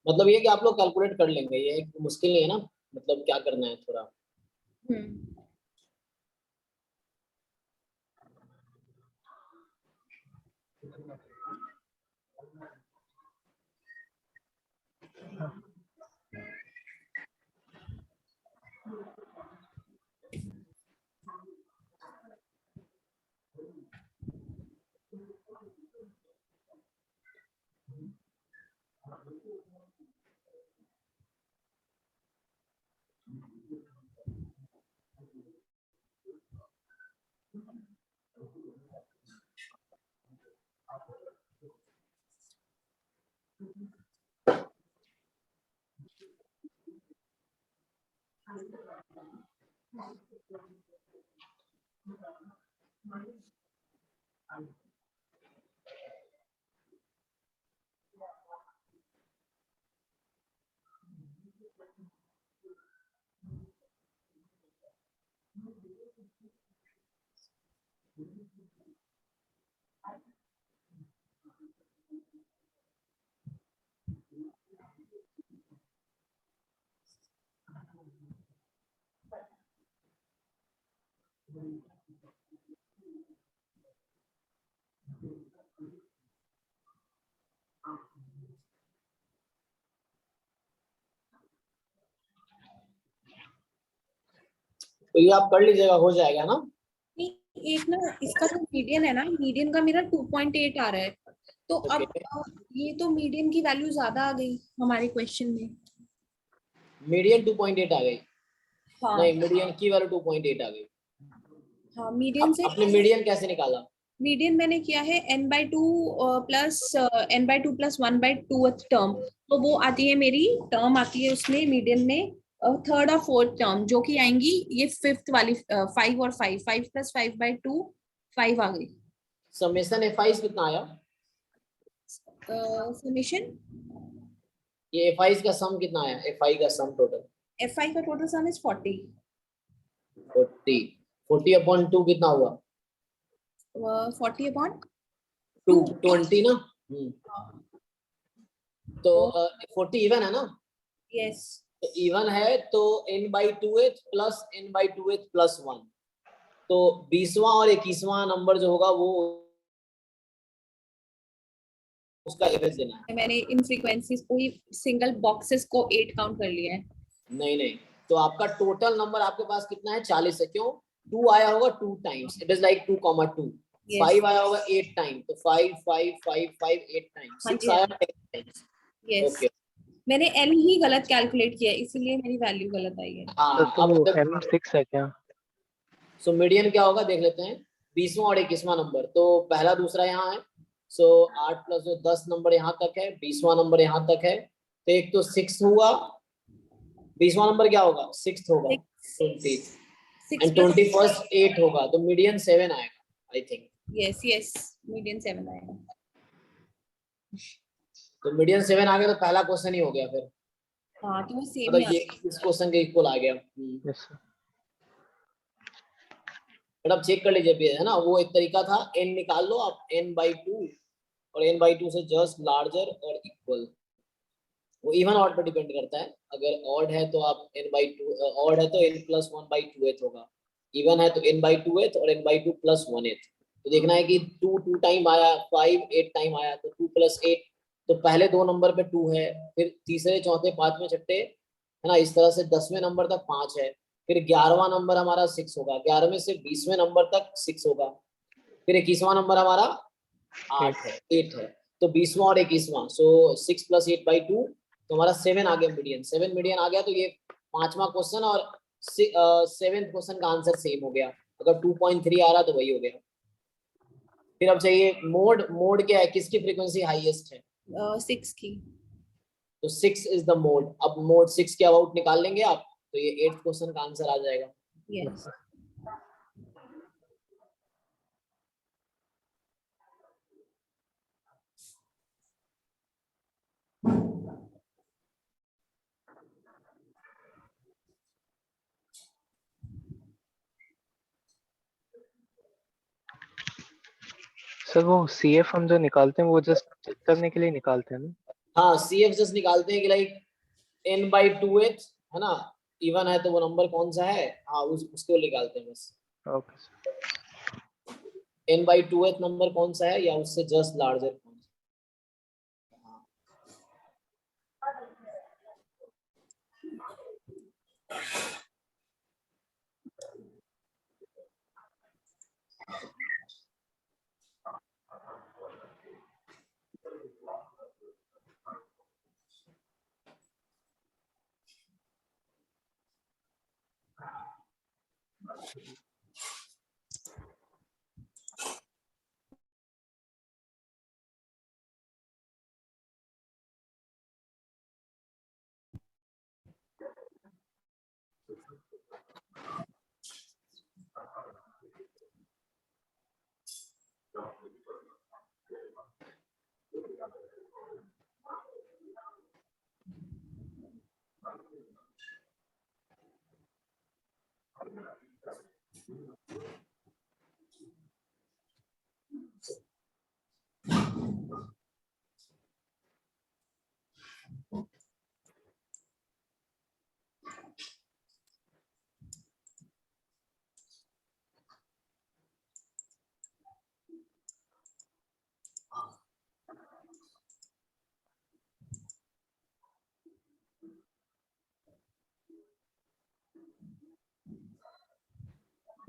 मतलब ये कि आप लोग कैलकुलेट कर लेंगे, ये एक मुश्किल नहीं है ना, मतलब क्या करना है थोड़ा। तो ये आप कर लीजिएगा, हो जाएगा ना। एक ना इसका जो मीडियन है ना, मीडियन का मेरा 2.8 आ रहा है, तो अब ये तो मीडियन की वैल्यू ज्यादा आ गई हमारे क्वेश्चन में। मीडियन 2.8 आ गई। हाँ नहीं, मीडियन की वैल्यू 2.8 आ गई। हाँ, मीडियन से आपने मीडियन कैसे निकाला? मीडियन मैंने किया है n/2 plus n/2 plus 1/2 term, तो वो आती है मेरी टर्म आती है उसमें मीडियन में थर्ड और फोर्थ टर्म, जो कि आएंगी ये फिफ्थ वाली 5 और 5, 5 + 5/2 5 आ गई। समेशन F5 कितना आया? समेशन ये F5 का सम कितना आया? F5 का सम टोटल F5 का टोटल सम इज 40। 40। 40/2 कितना हुआ? 40/2 20 ना। तो 40 इवन है ना? यस। तो इवन है तो n/2 प्लस n/2 प्लस 1, तो 20वां और 21वां नंबर जो होगा वो उसका एवरेज देना है। मैंने इन फ्रीक्वेंसीज को ही सिंगल बॉक्सेस को 8 काउंट कर लिया है। नहीं नहीं, तो आपका टोटल नंबर आपके पास कितना है? 40 है। क्यों? 2 आया होगा 2 टाइम्स, इट इज लाइक 2,2। 5 आया होगा 8 टाइम, तो 5 5 5 5 8 टाइम्स। 6 आया 10 टाइम्स। यस, मैंने एल ही गलत कैलकुलेट किया इसलिए मेरी वैल्यू गलत आई है। हाँ, तो अब M6 है क्या? सो मीडियन क्या होगा देख लेते हैं। 20वां और 21वां नंबर, तो पहला दूसरा यहाँ है। सो 8 + 2 10 नंबर यहाँ तक है, 20वां नंबर यहाँ तक है, तो एक तो 6 हुआ। 20वां नंबर क्या होगा? 6 होगा, 20 एंड 21st 8 होगा, तो मीडियन 7 आएगा I think. Yes yes, median 7 आएगा। तो मीडियन 7 आ गया तो पहला क्वेश्चन ही हो गया फिर। हाँ, तो वो सेम मतलब ये इस क्वेश्चन के इक्वल आ गया। Yes sir. बट आप चेक कर लीजिए भी, है ना, वो एक तरीका था, n निकाल लो आप n/2 और n/2 से जस्ट लार्जर और इक्वल। वो इवन ऑड पर डिपेंड करता है, अगर ऑड है तो आप n/2, ऑड है तो n+1/2 होगा, इवन है तो n/2 और n/2 + 1/8। तो देखना है कि 2 टाइम आया, 5 8 टाइम आया, तो 2 + 8, तो पहले दो नंबर पे 2 है, फिर तीसरे चौथे पांचवें छठे, है ना, इस तरह से 10वें नंबर तक 5 है, फिर 11वां नंबर हमारा 6 होगा, 11वें से 20वें नंबर तक 6 होगा, फिर 21वां नंबर हमारा 8 है, तो 20वां और 21वां, सो 6 + 8/2, तो हमारा 7 आ गया मीडियन, 7 मीडियन आ गया, तो ये पांचवा क्वेश्चन और 7वें क्वेश्चन का आंसर सेम हो गया, अगर 2.3 आ रहा तो वही हो गया। फिर अब चाहिए मोड, मोड क्या है, किसकी फ्रीक्वेंसी हाईएस्ट है? 6 की। तो 6 इज द मोड। अब मोड 6 के अबाउट निकाल लेंगे आप, तो ये 8th क्वेश्चन का आंसर आ जाएगा। यस। सर वो CF हम जो निकालते हैं वो जस्ट चेक करने के लिए निकालते हैं ना? हाँ, CF जस्ट निकालते हैं कि लाइक n/2th, है ना, इवन है तो वो नंबर कौन सा है, हाँ उसको निकालते हैं बस। Okay sir. n/2th नंबर कौन सा है या उससे जस्ट लार्जर कौन सा।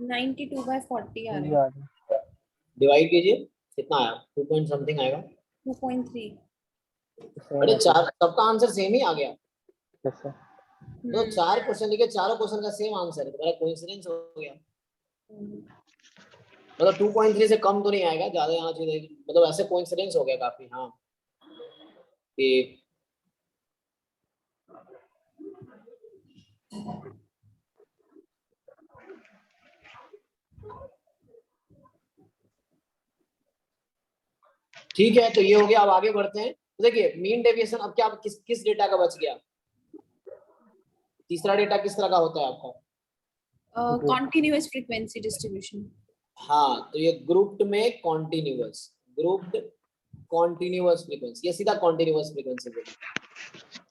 नाइनटी 92/40 आ रहा है। याद है। डिवाइड कीजिए, कितना आया, 2 पॉइंट समथिंग आएगा। 2.3। सेम अरे है चार, सबका आंसर सेम ही आ गया, सर। तो 4 क्वेश्चन लिखे, चारों क्वेश्चन का सेम आंसर है, तुम्हारा कोइंसिडेंस हो गया। मतलब 2.3 से कम तो नहीं आएगा, ज्यादा यहाँ चीज, मतलब ऐसे कोइंसिडेंस हो गया काफी। हाँ कि ठीक है, तो ये हो गया। अब आगे बढ़ते हैं, तो देखिए मीन डेविएशन, अब क्या किस किस डेटा का बच गया, तीसरा डेटा किस तरह का होता है आपका? Continuous frequency distribution. हाँ, तो ये ग्रुप्ड में कॉन्टिन्यूअस, ग्रुप्ड कॉन्टिन्यूअस फ्रीक्वेंसी, ये सीधा कॉन्टिन्यूअस फ्रीक्वेंसी बोली,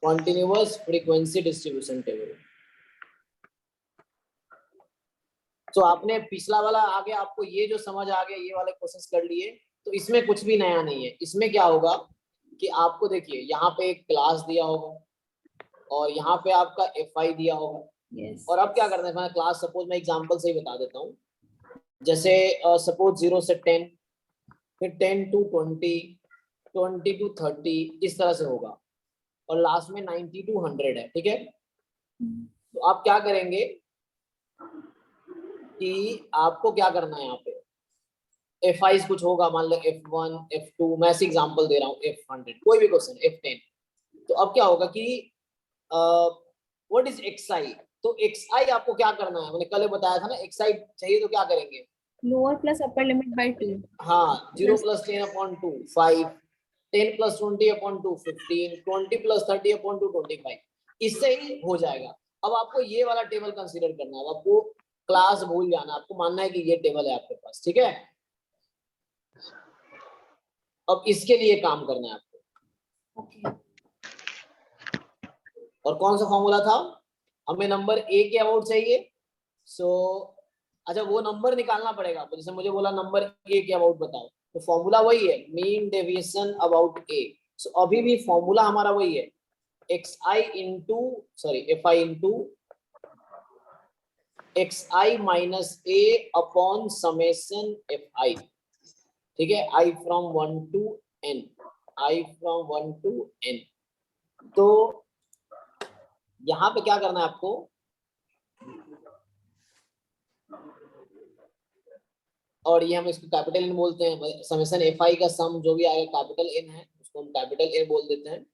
कॉन्टिन्यूअस फ्रीक्वेंसी डिस्ट्रीब्यूशन टेबल। तो आपने पिछला वाला आ गया, आपको ये जो समझ आ गया, ये वाले क्वेश्चंस कर लिए, तो इसमें कुछ भी नया नहीं है। इसमें क्या होगा कि आपको देखिए यहाँ पे एक क्लास दिया होगा और यहाँ पे आपका FI दिया होगा। यस। और अब क्या करना है, मैं क्लास सपोज मैं एग्जांपल से ही बता देता हूँ, जैसे सपोज 0 से 10, फिर 10 to 20, 20 to 30, इस तरह से होगा, और लास्ट में 90 to 100 है, ठीक है। तो आप क्या करेंगे कि आपको क्या करना है, यहाँ पे FI कुछ होगा, मान लो F1 F2, मैं ऐसे एग्जांपल दे रहा हूँ, F100 कोई भी क्वेश्चन, F10। तो अब क्या होगा कि व्हाट इज XI, तो XI आपको क्या करना है, मैंने कल बताया था ना, XI चाहिए तो क्या करेंगे, lower plus upper limit by 2। हाँ, 0 + 10/2 5, 10 + 20/2 15, 20 + 30/2 25, इससे ही हो जाएगा। अब आपको ये वाला टेबल कंसीडर करना है, अब आपको क्लास भूल जाना, आपको मानना है कि ये टेबल है आपके पास, ठीक है। अब इसके लिए काम करना है आपको। ओके और कौन सा फॉर्मूला था, हमें नंबर ए के अबाउट चाहिए। सो अच्छा, वो नंबर निकालना पड़ेगा आपको। जैसे मुझे बोला नंबर ए के अबाउट बताओ, तो फॉर्मूला वही है, mean deviation about a. So अभी भी फॉर्मूला हमारा वही है, xi into fi into xi minus a upon summation fi, ठीक है। i from 1 to n, i from 1 to n। तो यहाँ पे क्या करना है आपको, और ये हम इसको कैपिटल एन बोलते हैं, समेशन fi का सम जो भी आएगा कैपिटल एन है, उसको हम कैपिटल एन बोल देते हैं।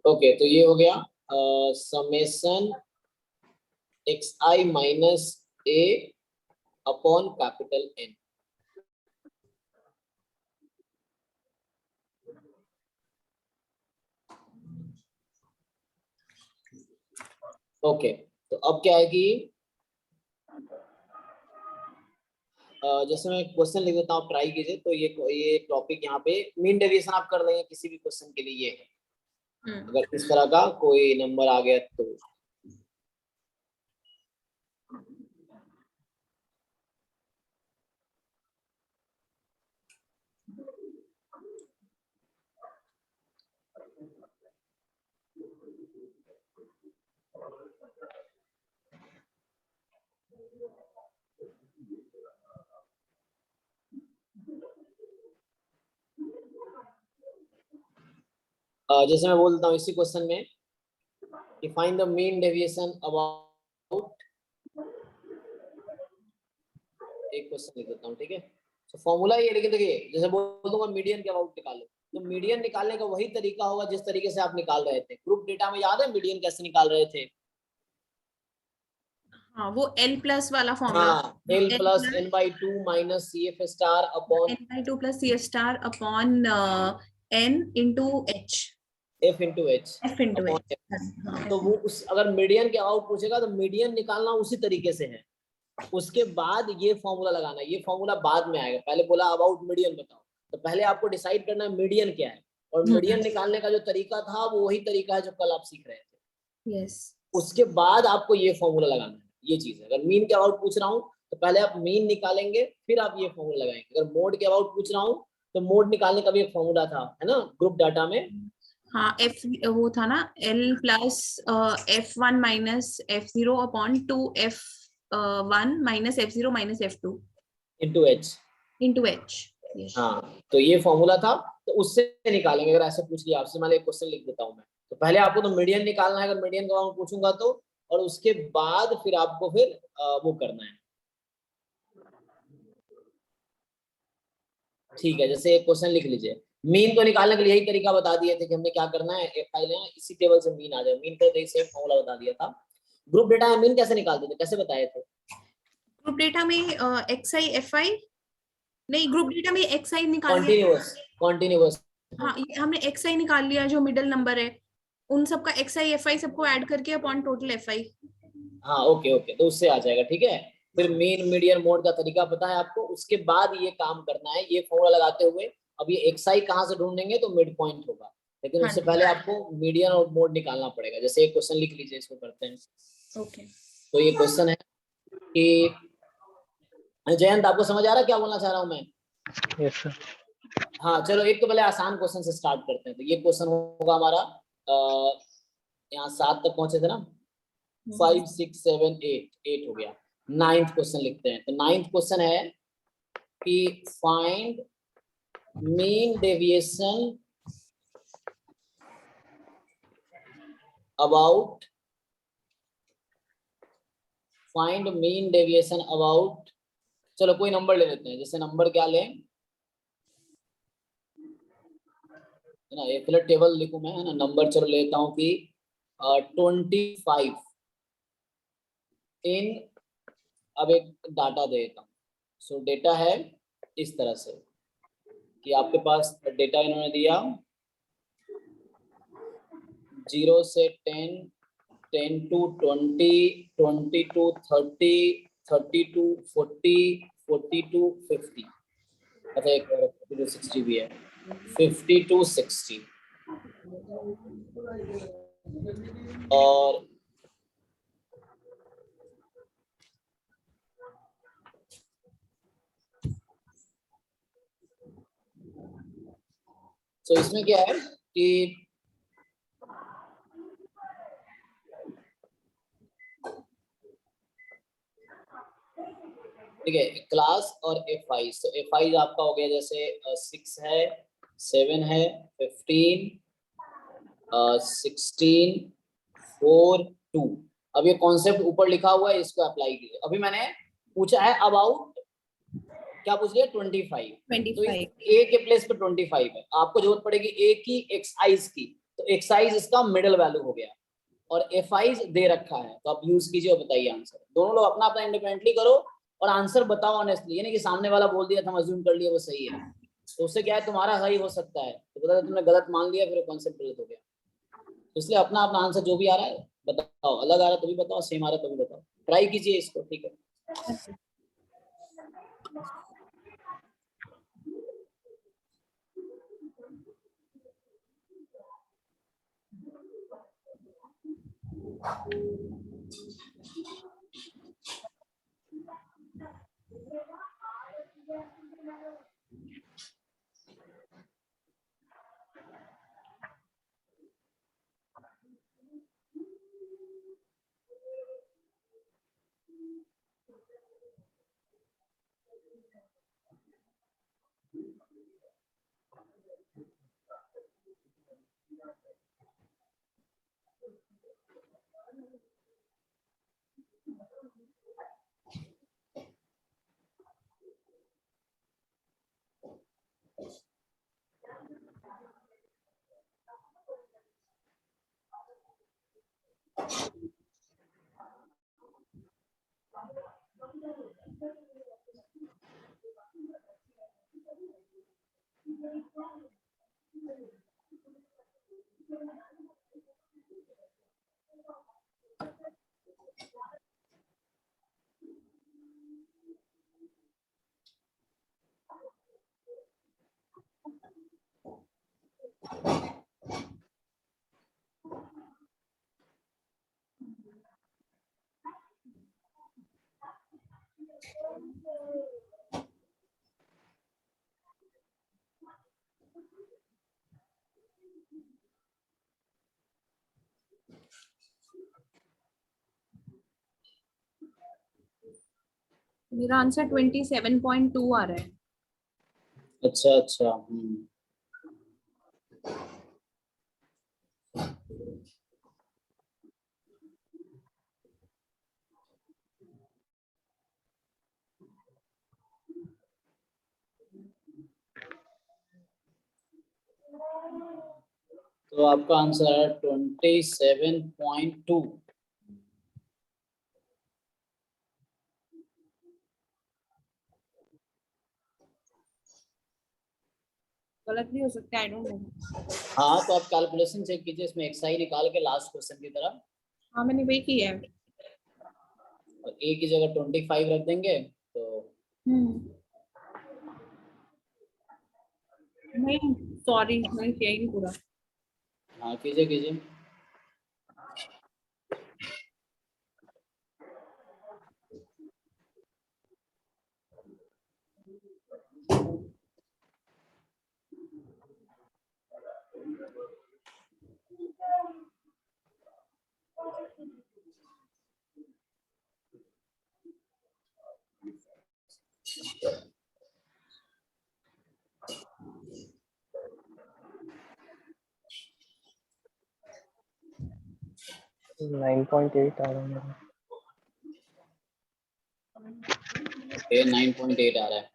ओके, तो ये हो गया summation xi minus a upon capital N. Okay, तो अब क्या है कि जैसे मैं क्वेश्चन लिख देता हूँ, आप ट्राई कीजिए। तो ये टॉपिक यहाँ पे मीन डेविएशन आप कर लेंगे किसी भी क्वेश्चन के लिए, ये है। अगर इस तरह का कोई नंबर आ गया तो जैसे मैं बोलता हूँ इसी क्वेश्चन में कि find the mean deviation about, एक क्वेश्चन लिख देता हूँ, ठीक है। तो फॉर्मूला ये लेके देखिए, जैसे बोल दूंगा मीडियन के अबाउट निकालो, तो मीडियन निकालने का वही तरीका होगा जिस तरीके से आप निकाल रहे थे ग्रुप डेटा में। याद है मीडियन कैसे निकाल रहे थे? हाँ, वो L प्लस वाला फॉर्मूला, हाँ, l plus n by two minus c f star upon n/2 plus c star upon n into h, f into h f into upon h। f। हाँ, तो वो उस अगर मीडियन के अबाउट पूछेगा तो मीडियन निकालना उसी तरीके से है। उसके बाद ये फॉर्मूला लगाना, ये फॉर्मूला बाद में आएगा। पहले बोला अबाउट मीडियन बताओ, तो पहले आपको डिसाइड करना है मीडियन क्या है, और मीडियन निकालने का जो तरीका था वो वही तरीका है जो कल आप सीख रहे थे। यस। उसके बाद आपको ये फॉर्मूला लगाना है, ये चीज है। अगर मीन के अबाउट पूछ रहा हूँ तो पहले आप मीन निकालेंगे, फिर आप ये फॉर्मूला लगाएंगे। अगर मोड के अबाउट पूछ रहा हूँ तो मोड निकालने का भी एक फॉर्मूला था, है ना, ग्रुप डाटा में। हाँ, f वो था ना, L plus f1 minus f0 upon 2f1 minus f0 minus f2 into H, into h। हाँ, तो ये फॉर्मूला था। तो उससे निकालेंगे। अगर ऐसे पूछ लिया आपसे, मान लो एक क्वेश्चन लिख देता हूँ मैं, तो पहले आपको तो मीडियन निकालना है अगर मीडियन का अमाउंट पूछूंगा तो, और उसके बाद फिर आपको फिर वो करना है, ठीक है। जैसे एक क्वेश्चन लिख लीजिए, मीन तो निकालने के लिए यही तरीका बता दिए थे कि हमने क्या करना है, एक फाइल है इसी टेबल से मीन आ जाए। मीन का सेम फॉर्मूला बता दिया था। ग्रुप डेटा में मीन कैसे निकालते थे, कैसे बताए थे? ग्रुप डेटा में xi fi, नहीं, ग्रुप डेटा में xi निकाल लिया। Continuous, continuous. हाँ, ये हमने xi निकाल लिया जो मिडिल नंबर है, उन सबका xi fi सबको ऐड करके अपॉन टोटल fi। हाँ, ओके ओके, तो उससे आ जाएगा, ठीक है। फिर मीन मीडियन मोड का तरीका पता है आपको। उसके बाद ये काम करना है, ये फॉर्मूला लगाते हुए। अब ये एक्साई कहाँ से ढूंढेंगे, तो मिड पॉइंट होगा, लेकिन हाँ उससे पहले आपको मीडियन और मोड निकालना पड़ेगा। जैसे एक क्वेश्चन लिख लीजिए, इसको करते हैं। ओके। तो ये क्वेश्चन है कि जयंत, आपको समझ आ रहा है क्या बोलना चाह रहा हूँ मैं? Yes sir. हाँ, चलो एक तो पहले आसान क्वेश्चन से स्टार्ट करते हैं। तो ये क्वेश्चन होगा हमारा, यहाँ 7 तक पहुंचे थे ना, 5 6 7 8 हो गया। 9th क्वेश्चन लिखते हैं। तो 9th क्वेश्चन है कि find mean deviation about, find mean deviation about, चलो कोई नंबर ले लेते हैं। जैसे नंबर क्या लें, है ना, एक पहले टेबल लिखूं मैं, है ना। नंबर चलो लेता हूँ कि 25, इन, अब एक डाटा देता हूँ। सो डेटा है इस तरह से कि आपके पास डेटा इन्होंने दिया 0 से 10, 10 to 20, 20 to 30, 30 to 40, 40 to 50, अच्छा एक 50 to 60 भी है, 50 to 60, और तो इसमें क्या है कि ठीक है, क्लास और F5, तो F5 आपका हो गया जैसे 6 है, 7 है, 15, 16, 4, 2। अब ये कॉन्सेप्ट ऊपर लिखा हुआ है, इसको अप्लाई कीजिए। अभी मैंने पूछा है अबाउट, क्या पूछ लिया, 25, तो ए के प्लेस पे 25 है, आपको जरूरत पड़ेगी ए की एक्साइज की, तो एक्साइज इसका मिडिल वैल्यू हो गया, और एफआईज दे रखा है, तो आप यूज कीजिए और बताइए आंसर। दोनों लोग अपना अपना इंडिपेंडेंटली करो और आंसर बताओ ऑनेस्टली, यानी कि सामने वाला बोल दिया था, हम अज्यूम कर लिया वो सही है, तो उससे क्या है तुम्हारा सही हो सकता है, तो पता तुमने गलत मान लिया, फिर कॉन्सेप्ट गलत हो गया। तो इसलिए अपना अपना आंसर जो भी आ रहा है बताओ, अलग आ रहा है तो भी बताओ, सेम आ रहा है तो भी बताओ, ट्राई कीजिए इसको, ठीक है। मेरा आंसर 27.2 आ रहा है। अच्छा अच्छा, तो आपका आंसर है 27.2। गलत भी हो सकता है, आई डोंट नो। हाँ तो आप कैलकुलेशन चेक कीजिए, इसमें एक्साई निकाल के लास्ट क्वेश्चन की तरह, हाँ मैंने वही किया है। और ए की जगह 25 रख देंगे तो नहीं सॉरी, मैंने किया ही नहीं पूरा। हाँ कीजिए कीजिए। नाइन पॉइंट एट आ रहा है मेरा। ये 9.8 आ रहा है।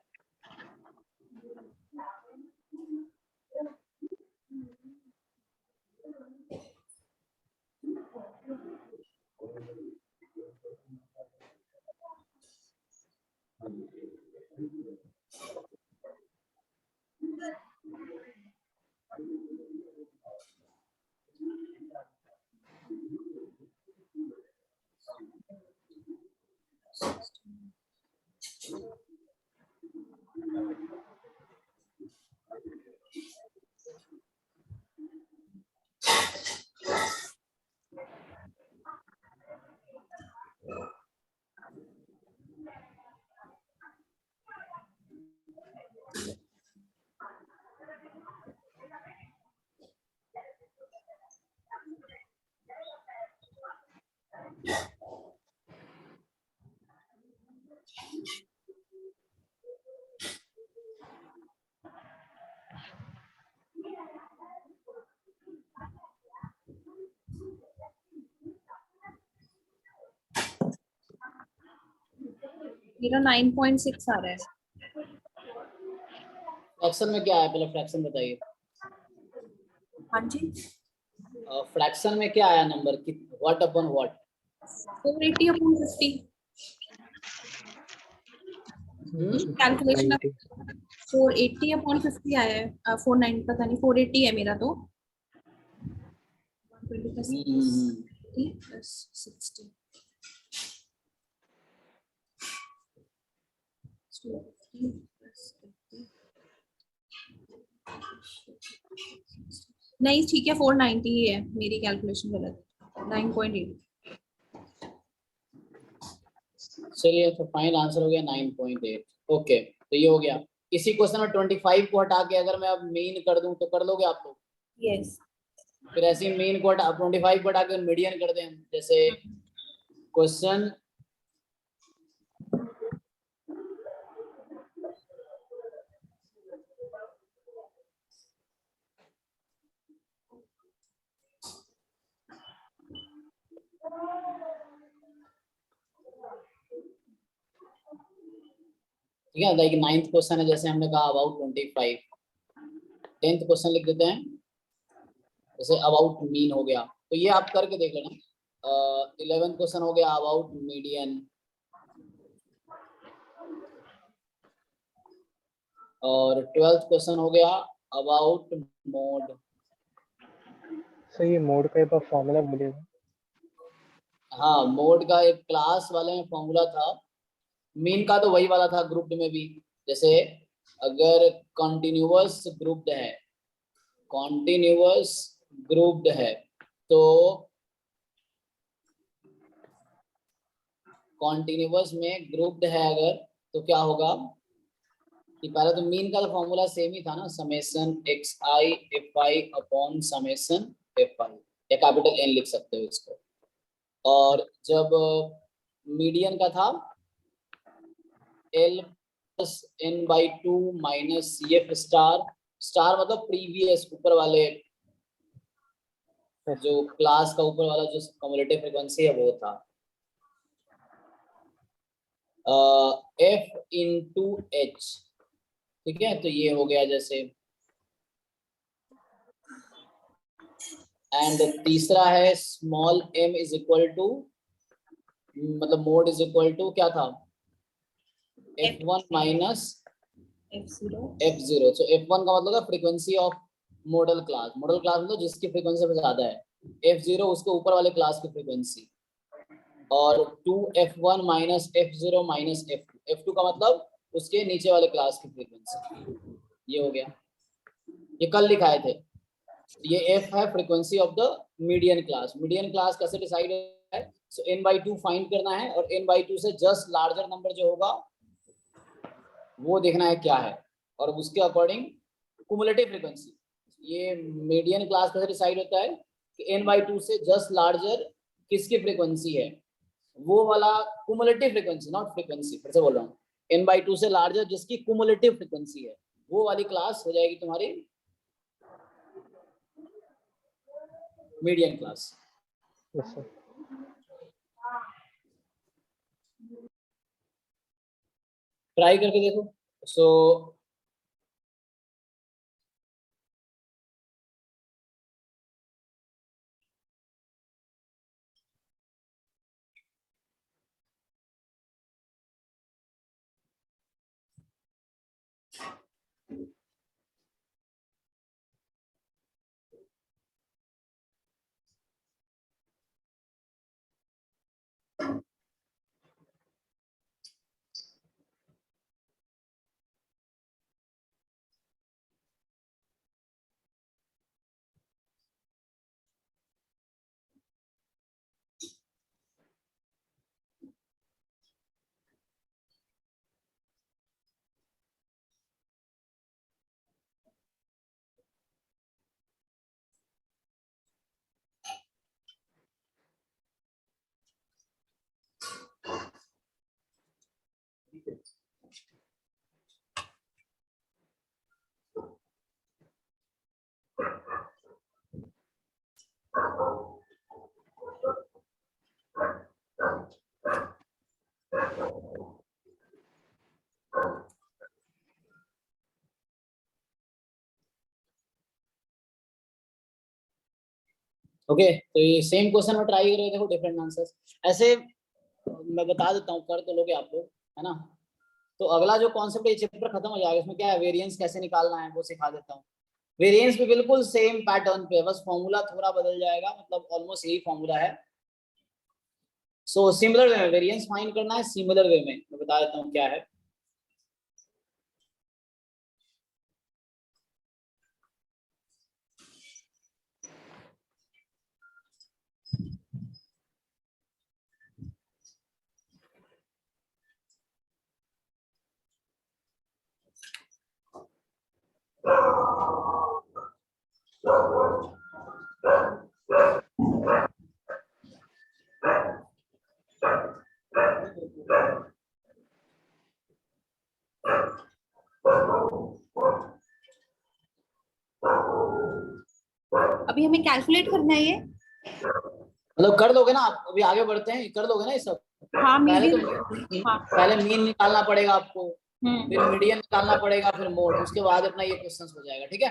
मेरा 9.6 आ रहा है। फ्रैक्शन में क्या है, पहले फ्रैक्शन बताइए। हाँ जी, फ्रैक्शन में क्या आया number, what upon what? 480/50 calculation. 90 480/50 आया है। 490 पता नहीं, 480 है मेरा तो। 120 plus 80 plus 60 नहीं ठीक है, 490 ही है, मेरी कैलकुलेशन गलत। 9.8। चलिए, तो फाइनल आंसर हो गया 9.8। ओके, तो ये हो गया। इसी क्वेश्चन में 25 को हटा के अगर मैं अब मीन कर दूं तो कर लोगे आप लोग? यस। फिर ऐसे ही मीन को हटा 25 को हटा के मीडियन कर दें, जैसे क्वेश्चन ठीक है, लाइक 9th क्वेश्चन है, जैसे हमने कहा अबाउट 25। 10th क्वेश्चन लिख देते हैं, जैसे अबाउट मीन हो गया, तो ये आप करके देख लेना। 11th क्वेश्चन हो गया अबाउट मीडियन, और 12th क्वेश्चन हो गया अबाउट मोड। सर ये मोड का एक बार फॉर्मूला बोलिएगा। हाँ, मोड का एक क्लास वाले में फॉर्मूला था, मीन का तो वही वाला था ग्रुप्ड में भी। जैसे अगर कॉन्टिन्यूअस ग्रुप्ड है, कॉन्टिन्यूअस ग्रुप्ड है, तो कॉन्टिन्यूअस में ग्रुप्ड है अगर, तो क्या होगा कि पहले तो मीन का तो फॉर्मूला सेम ही था ना, summation x I F I upon summation F आई, या कैपिटल एन लिख सकते हो इसको। और जब मीडियन का था l plus n by two minus f star, star मतलब प्रीवियस ऊपर वाले, जो क्लास का ऊपर वाला जो कम्युलेटिव फ्रीक्वेंसी है वो था एफ इंटू एच। ठीक है, तो ये हो गया जैसे। एंड तीसरा है small m is equal to, मतलब मोड इज इक्वल टू क्या था, f1 माइनस f0। सो f1 का मतलब है frequency of model class, model class मतलब जिसकी फ्रीक्वेंसी सबसे ज्यादा है, f0 उसके ऊपर वाले क्लास की फ्रीक्वेंसी, और 2f1 minus f0 minus f2, f2 का मतलब उसके नीचे वाले क्लास की फ्रीक्वेंसी। ये हो गया, ये कल लिखाए थे। ये f है frequency of the median class. Median class कैसे डिसाइड है, सो n/2 फाइंड करना है, और n/2 से जस्ट लार्जर नंबर जो होगा वो देखना है क्या है, और उसके अकॉर्डिंग कुमुलेटिव फ्रीक्वेंसी। ये मीडियन क्लास कैसे डिसाइड होता है कि n/2 से जस्ट लार्जर किसकी फ्रीक्वेंसी है, वो वाला कुमुलेटिव फ्रीक्वेंसी, नॉट फ्रीक्वेंसी, फिर से बोल रहा हूँ, n/2 से लार्जर जिसकी कुमुलेटिव फ्रीक्वेंसी है, वो वाली क्लास हो जाएगी तुम्हारी median class. Yes sir. Try करके देखो। सो ओके, तो ये सेम क्वेश्चन में ट्राई करें, देखो डिफरेंट आंसर्स ऐसे मैं बता देता हूँ, कर तो लोगे आप लोग, है ना। तो अगला जो कॉन्सेप्ट है, चैप्टर खत्म हो जाएगा, इसमें क्या है, वेरिएंस कैसे निकालना है वो सिखा देता हूँ। वेरिएंस भी बिल्कुल सेम पैटर्न पे, बस फॉर्मूला थोड़ा बदल जाएगा, मतलब ऑलमोस्ट यही फॉर्मूला है। सो सिमिलर वे में वेरिएंस फाइंड करना है, सिमिलर वे में मैं बता देता हूँ क्या है। अभी हमें कैलकुलेट करना है ये। मतलब कर लोगे ना आप, अभी आगे बढ़ते हैं, कर लोगे ना ये सब। हाँ पहले तो मीडियम। हाँ पहले मीन निकालना पड़ेगा आपको, फिर मीडियन निकालना पड़ेगा, फिर मोड, उसके बाद अपना ये क्वेश्चन हो जाएगा, ठीक है।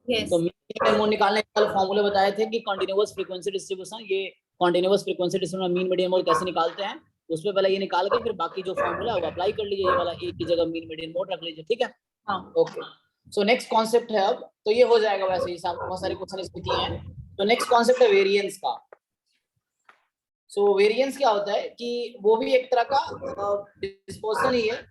यस। तो मीन मोड निकालने के कल फॉर्मूले बताए थे कि कॉन्टिन्यूअस फ्रीक्वेंसी डिस्ट्रीब्यूशन, ये continuous frequency distribution mean median mode कैसे निकालते हैं, उसमें पहले ये निकाल के फिर बाकी जो फॉर्मूला है वो अप्लाई कर लीजिए, ये वाला एक की जगह मीन मीडियन मोड रख लीजिए, ठीक है। हाँ ओके, सो नेक्स्ट कॉन्सेप्ट है अब, तो ये हो जाएगा, वैसे ही बहुत सारे क्वेश्चन इसमें किए हैं। तो नेक्स्ट कॉन्सेप्ट है वेरिएंस का। सो वेरिएंस क्या होता है कि वो भी एक तरह का डिस्पोजन ही है।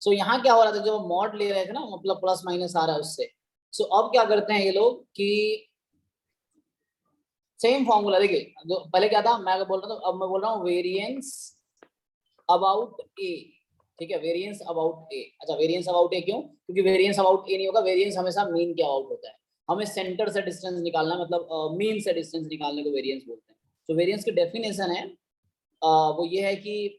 सो यहाँ क्या हो रहा था, जो मॉड ले रहे थे ना, मतलब प्लस माइनस आ रहा है उससे। सो अब क्या करते हैं ये लोग कि सेम फॉर्मूला, देखिए जो पहले क्या था, मैं बोल रहा था, अब मैं बोल रहा हूँ वेरिएंस अबाउट ए, ठीक है, वेरिएंस अबाउट ए। अच्छा, वेरिएंस अबाउट ए क्यों, क्योंकि वेरिएंस अबाउट ए नहीं होगा, वेरिएंस हमेशा मीन के अबाउट होता है। हमें सेंटर से डिस्टेंस निकालना, मतलब मीन से डिस्टेंस निकालने को वेरिएंस बोलते हैं। तो वेरिएंस की डेफिनेशन है वो ये है कि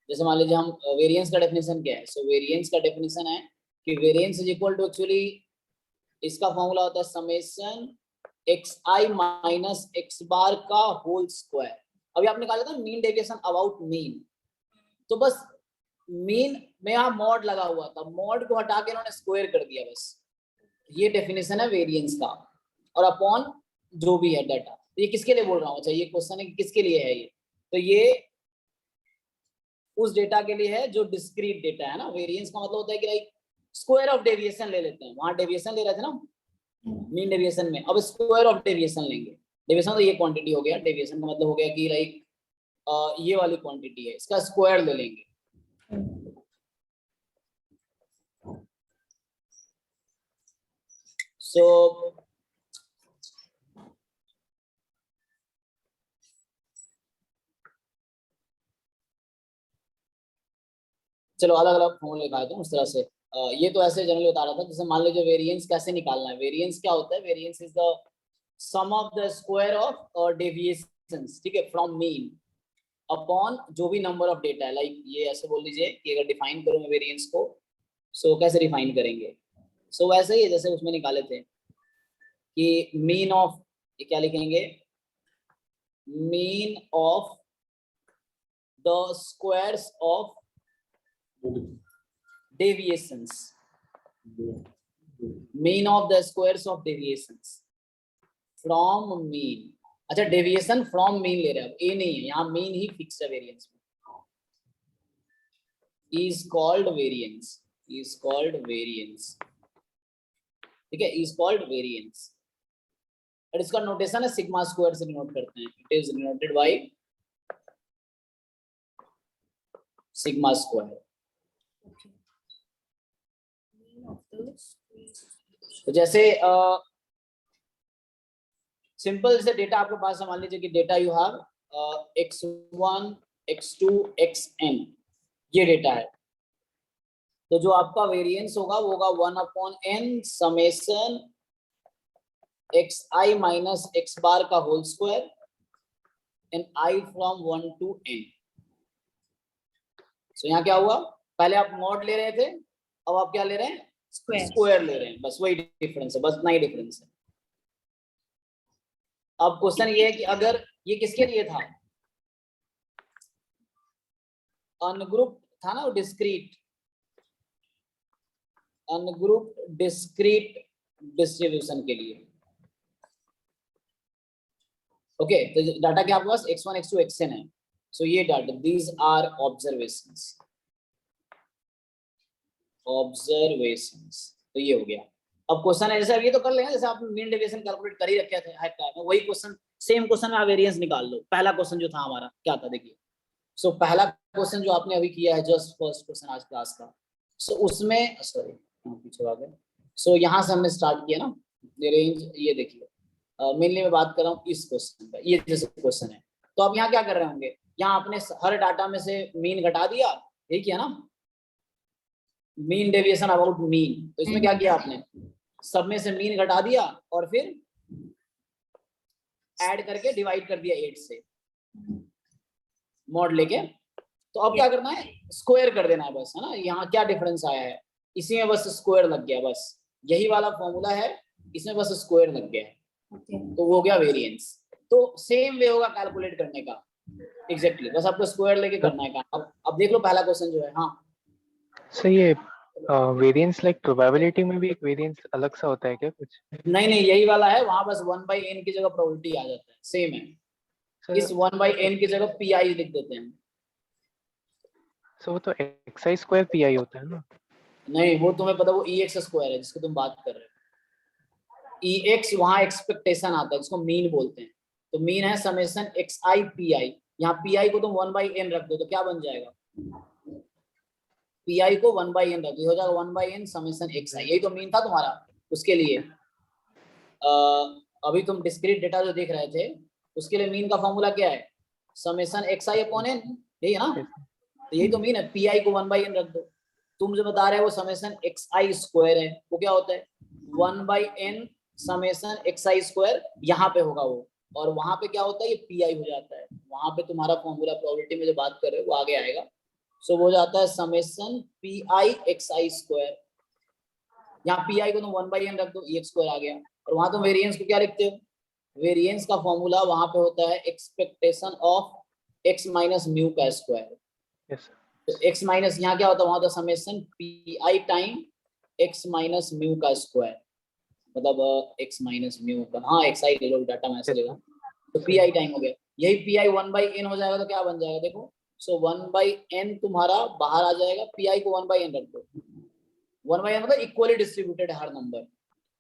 जैसे मान लीजिए हम वेरिएंस का डेफिनेशन क्या है, सो वेरिएंस का डेफिनेशन है कि variance is equal to, actually इसका फॉर्मूला होता है summation xi minus x bar का होल स्क्वायर। अभी आपने निकाला था मीन डेविएशन अबाउट मीन, तो बस मीन में यहाँ मॉड लगा हुआ था, मॉड को हटा के इन्होंने स्क्वायर कर दिया, बस ये डेफिनेशन है वेरिएंस का। और अपॉन जो भी है डाटा, तो ये किसके लिए बोल रहा हूँ, अच्छा ये क्वेश्चन है कि किसके लिए है ये, तो ये उस डेटा के लिए है जो डिस्क्रीट डेटा है ना। वेरिएंस का मतलब होता है कि लाइक स्क्वायर ऑफ डेविएशन ले लेते हैं, वहां डेविएशन ले रहे थे ना मीन डेविएशन में, अब स्क्वायर ऑफ डेविएशन लेंगे। डेविएशन तो ये क्वांटिटी हो गया, डेविएशन का मतलब हो गया कि लाइक ये वाली क्वांटिटी है, इसका स्क्वायर ले लेंगे। सो चलो अलग अलग फॉर्मूले लिखाए थे उस तरह से। ये तो ऐसे जनरली बता रहा था, जैसे मान लीजिए वेरिएंस कैसे निकालना है। वेरिएंस क्या होता है, variance is the sum of the square of deviations, ठीक है, फ्रॉम मीन अपॉन जो भी नंबर ऑफ डेटा है। लाइक ये ऐसे बोल लीजिए कि अगर डिफाइन करूं मैं वेरिएंस को, सो कैसे डिफाइन करेंगे, सो वैसे ही जैसे उसमें निकाले थे कि मीन ऑफ, ये क्या लिखेंगे, mean of the squares of deviations, mean of the squares of deviations from mean। अच्छा, डेविएशन फ्रॉम मीन ले रहे हैं, अब ए नहीं है यहाँ, मीन ही फिक्स है वेरिएंस में, is called variance, is called variance, ठीक है, is called variance। और इसका नोटेशन है सिग्मा स्क्वायर से डिनोट करते हैं, it is denoted by sigma square. तो जैसे सिंपल से डेटा आपके पास, मान लीजिए कि data you have x1 x2 xn, ये डेटा है, तो जो आपका वेरिएंस होगा वो होगा 1/n summation xi minus x bar का whole square and i from 1 to n। So यहाँ क्या हुआ, पहले आप मॉड ले रहे थे, अब आप क्या ले रहे हैं, स्क्वायर। स्क्वायर ले रहे हैं, बस वही डिफरेंस है, बस इतना ही डिफरेंस है। अब क्वेश्चन ये है कि अगर ये किसके लिए था, अनग्रुप था ना, डिस्क्रीट, अनग्रुप डिस्क्रीट डिस्ट्रीब्यूशन के लिए। ओके, तो डाटा क्या आपके पास x1 x2 xn है, सो ये data, these are observations, observations, तो ये हो गया। अब क्वेश्चन है, जैसे अब ये तो कर लेंगे, जैसे आपने मीन डेविएशन कैलकुलेट कर ही रखे थे हाइट का, वही क्वेश्चन, सेम क्वेश्चन में आप वेरिएंस निकाल लो। पहला क्वेश्चन जो था हमारा क्या था, देखिए। सो पहला क्वेश्चन जो आपने अभी किया है, जस्ट फर्स्ट क्वेश्चन आज क्लास का, सो उसमें, सॉरी पीछे आ गए, सो यहाँ से हमने स्टार्ट किया ना, रेंज, ये देखिए मेनली मैं बात कर रहा हूँ इस क्वेश्चन का, ये जैसे क्वेश्चन है, तो आप यहाँ क्या कर रहे होंगे, यहाँ आपने हर डाटा में से मीन घटा दिया, यही किया ना, मीन डेविएशन अबाउट मीन, तो इसमें क्या किया आपने, सब में से मीन घटा दिया और फिर ऐड करके डिवाइड कर दिया 8 से मॉड लेके। तो अब क्या करना है, स्क्वायर कर देना है बस, है ना। यहाँ क्या डिफरेंस आया है, इसी में बस स्क्वायर लग गया, बस यही वाला फॉर्मूला है, इसमें बस स्क्वायर लग गया है, तो वो हो गया वेरिएंस। तो सेम वे होगा कैलकुलेट करने का, एग्जैक्टली बस आपको स्क्वायर लेके करना है काम। अब देख लो पहला क्वेश्चन जो है, हाँ सर ये वेरिएंस लाइक प्रोबेबिलिटी में भी एक वेरिएंस अलग सा होता है क्या कुछ? नहीं नहीं, यही वाला है, वहां बस 1/n की जगह प्रोबेबिलिटी आ जाता है, सेम है। सर इस 1/n की जगह pi लिख देते हैं। सर वो तो xi स्क्वायर pi होता है ना? नहीं, वो तुम्हें पता, वो ex स्क्वायर है जिसको तुम बात कर रहे हो। ex वहां एक्सपेक्टेशन आता है, जिसको मीन बोलते हैं, तो मीन है समेशन xi pi। यहाँ pi को तुम 1/n रख दो तो क्या बन जाएगा, pi को 1/n रख दो, हो जाएगा 1/n समेशन xi, यही तो मीन था तुम्हारा उसके लिए। अभी तुम डिस्क्रीट डेटा जो देख रहे थे, उसके लिए मीन का फॉर्मूला क्या है, समेशन xi अपॉन n, यही है ना, तो यही तो मीन है, pi को 1/n रख दो। तुम जो बता रहे हो वो समेशन xi स्क्वायर है, वो क्या होता है 1/n समेशन xi स्क्वायर, यहाँ पे होगा वो, और वहां पे क्या होता है, ये pi हो जाता है, वहां पे तुम्हारा फॉर्मूला प्रोबेबिलिटी में जो बात कर रहे हो वो आगे आएगा। सो वो जाता है समेशन pi xi स्क्वायर, यहाँ pi को तुम 1/n रख दो, ex स्क्वायर आ गया, और वहां तुम वेरिएंस को क्या लिखते हो, वेरिएंस का फॉर्मूला वहां पे होता है expectation of x minus mu का स्क्वायर। यस तो x माइनस यहाँ क्या होता है, वहां होता है summation pi time x minus mu का स्क्वायर, मतलब x माइनस म्यू का, हाँ xi ले लो, डाटा में ऐसे लेगा, तो pi टाइम हो गया, यही pi 1/n हो जाएगा, तो क्या बन जाएगा देखो, सो 1/n तुम्हारा बाहर आ जाएगा, pi को 1/n रख दो, 1/n मतलब इक्वली डिस्ट्रीब्यूटेड हर नंबर,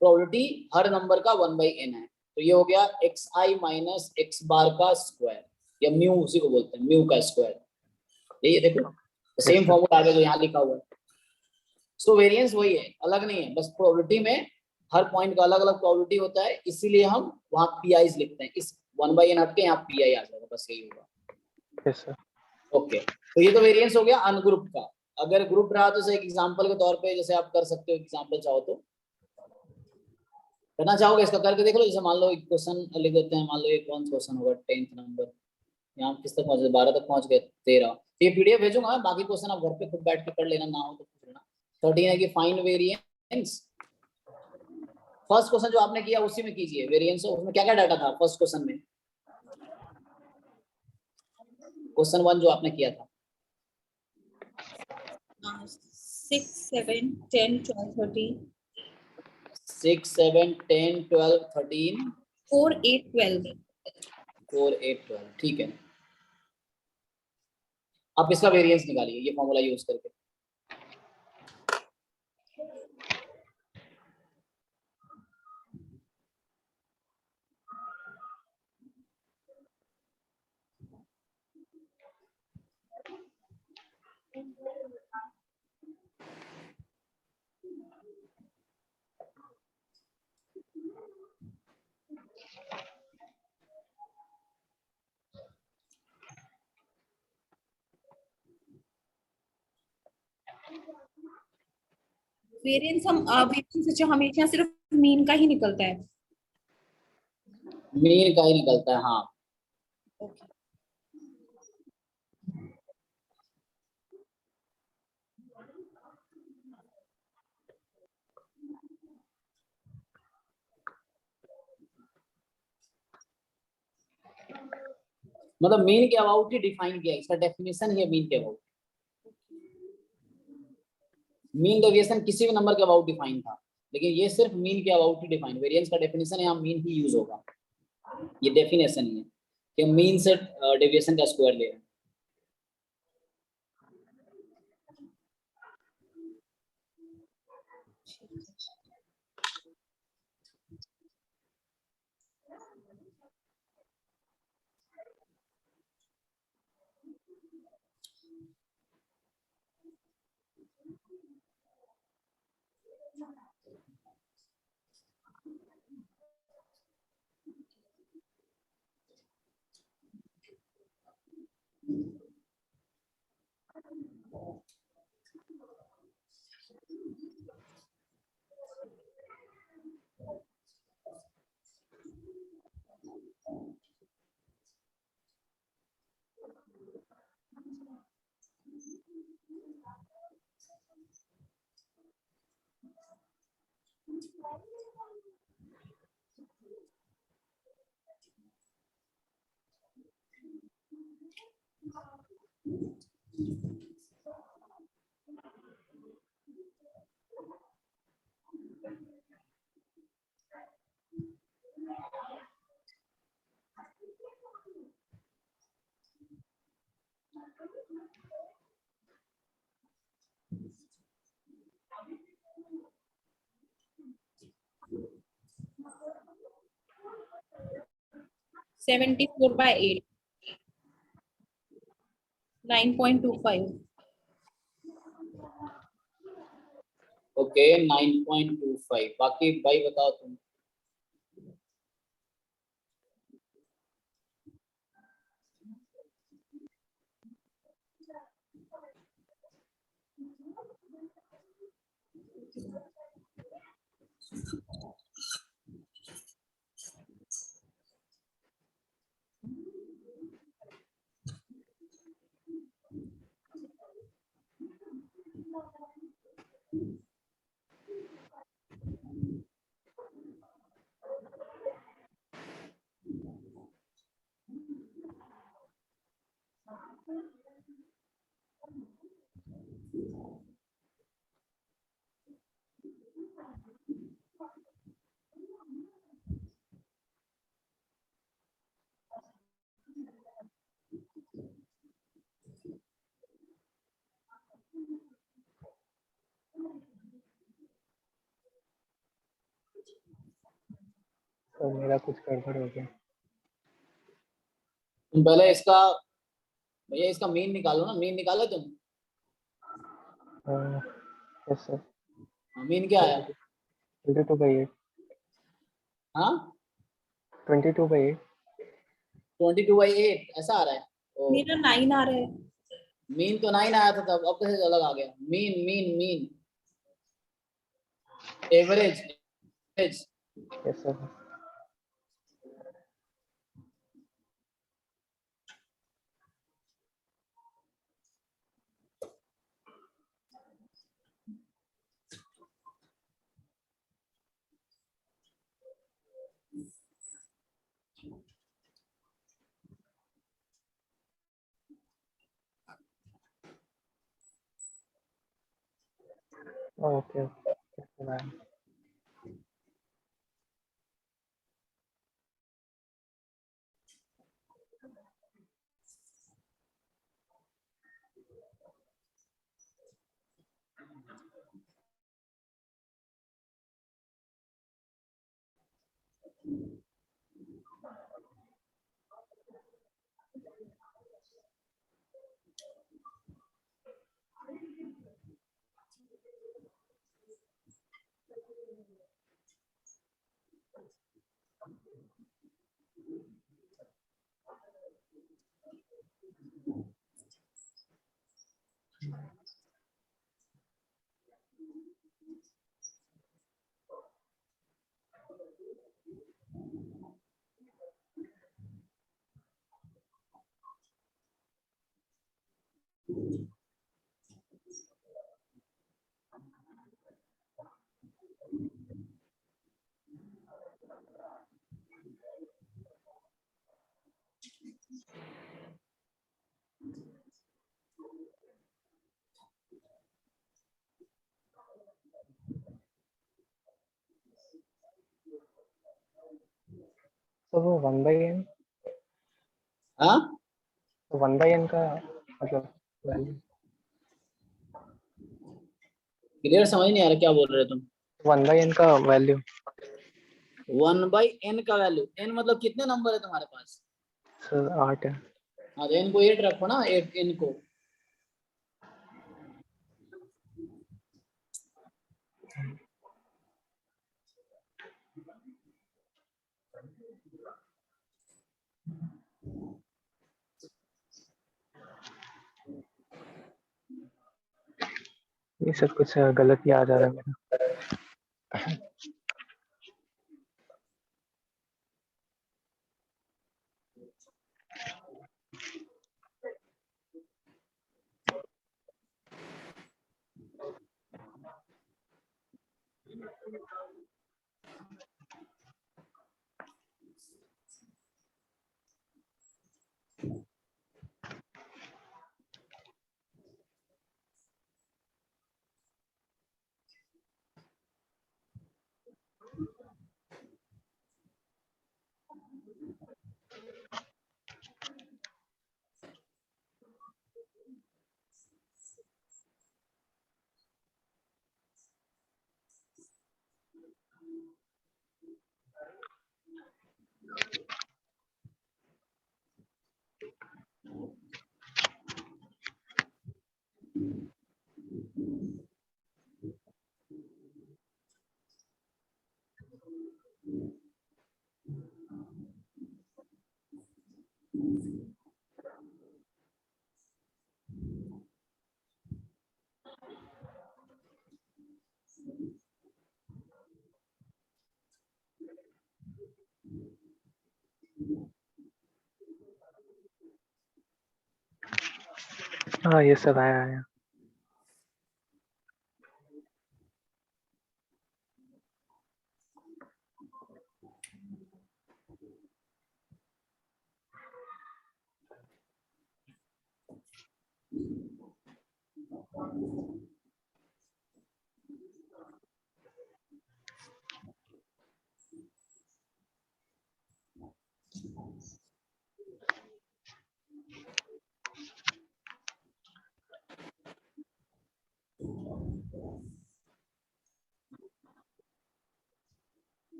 प्रोबेबिलिटी हर नंबर का 1/n है, तो ये हो गया xi माइनस x बार का स्क्वायर, या म्यू उसी को बोलते हैं, म्यू का स्क्वायर, यही देखो सेम फॉर्मूला आगे जो यहाँ लिखा हुआ है। सो वेरिएंस वही है, अलग नहीं है, बस प्रोबेबिलिटी में हर पॉइंट का अलग अलग प्रोबेबिलिटी होता है, इसीलिए हम वहाँ pi's लिखते हैं, इस 1/n हट के यहाँ pi आ जाएगा, बस यही होगा। Yes sir. ओके, तो ये तो वेरिएंस हो गया अनग्रुप का। अगर ग्रुप रहा तो एक एग्जांपल के तौर पे जैसे आप कर सकते हो, एग्जांपल चाहो तो करना चाहोगे, इसका करके देख लो। जैसे मान लो एक क्वेश्चन लिख देते हैं, मान लो ये कौन सा क्वेश्चन होगा, 10th नंबर, यहाँ किस तक पहुंचे, 12 तक पहुंच गए, 13, ये पीडीएफ भेजूंगा, बाकी क्वेश्चन आप घर पे खुद बैठ के कर लेना, ना हो तो पूछ लेना। 13 है कि फाइंड वेरिएंस, फर्स्ट क्वेश्चन जो आपने किया उसी में कीजिए वेरिएंस, उसमें क्या क्या डाटा था फर्स्ट क्वेश्चन में, क्वेश्चन 1 जो आपने किया था। 6, 7, 10, 12, 13, 6, 7, 10, 12, 13, 4, 8, 12। 4, 8, 12, ठीक है। आप इसका वेरिएंस निकालिए ये फॉर्मूला यूज करके। वेरिएंस हम वेरिएंस हमेशा सिर्फ मीन का ही निकलता है। मीन का ही निकलता है, हाँ। मतलब मीन के अबाउट ही डिफाइन किया, इसका डेफिनेशन ही है मीन के अबाउट। मीन डेविएशन किसी भी नंबर के अबाउट डिफाइन था, लेकिन ये सिर्फ मीन के अबाउट ही डिफाइन। वेरिएंस का डेफिनेशन यहाँ मीन ही यूज होगा, ये डेफिनेशन ही है कि मीन से डेविएशन का स्क्वायर ले रहे हैं। Seventy four by 8, 9.25। ओके 9.25। बाकी भाई बताओ तुम। तो मेरा कुछ गड़बड़ हो गया। तुम पहले इसका भैया इसका मीन निकालो ना, मीन निकालो तुम। Yes sir. मीन क्या आया? 22/8। हाँ 22/8। 22/8 ऐसा आ रहा है। ओ, मेरा 9 आ रहा है। मीन तो 9 आया था तब, अब कैसे अलग आ गया? Mean mean mean average average. Yes sir. Okay okay. तो वो 1/n, हाँ, तो 1/n का मतलब वैल्यू, क्लियर समझ नहीं आ रहा क्या बोल रहे हो तुम। 1/n का वैल्यू 1/n का वैल्यू, n मतलब कितने नंबर है तुम्हारे पास? सर 8 है। हाँ तो n को 8 रखो ना, 8 n को। ये सब कुछ गलत ही आ जा रहा है मेरा। हाँ ये सब आया।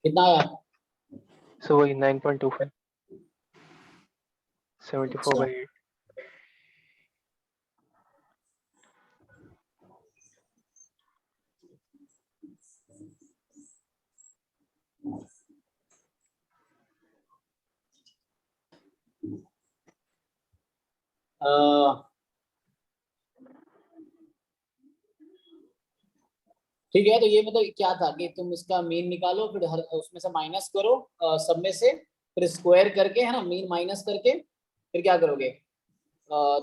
कितना आया? सो वही 9.25 अच्छा, 74/8। ठीक है। तो ये मतलब क्या था कि तुम इसका मीन निकालो, फिर हर उसमें से माइनस करो, सब में से, फिर स्क्वायर करके, है ना, मीन माइनस करके, फिर क्या करोगे,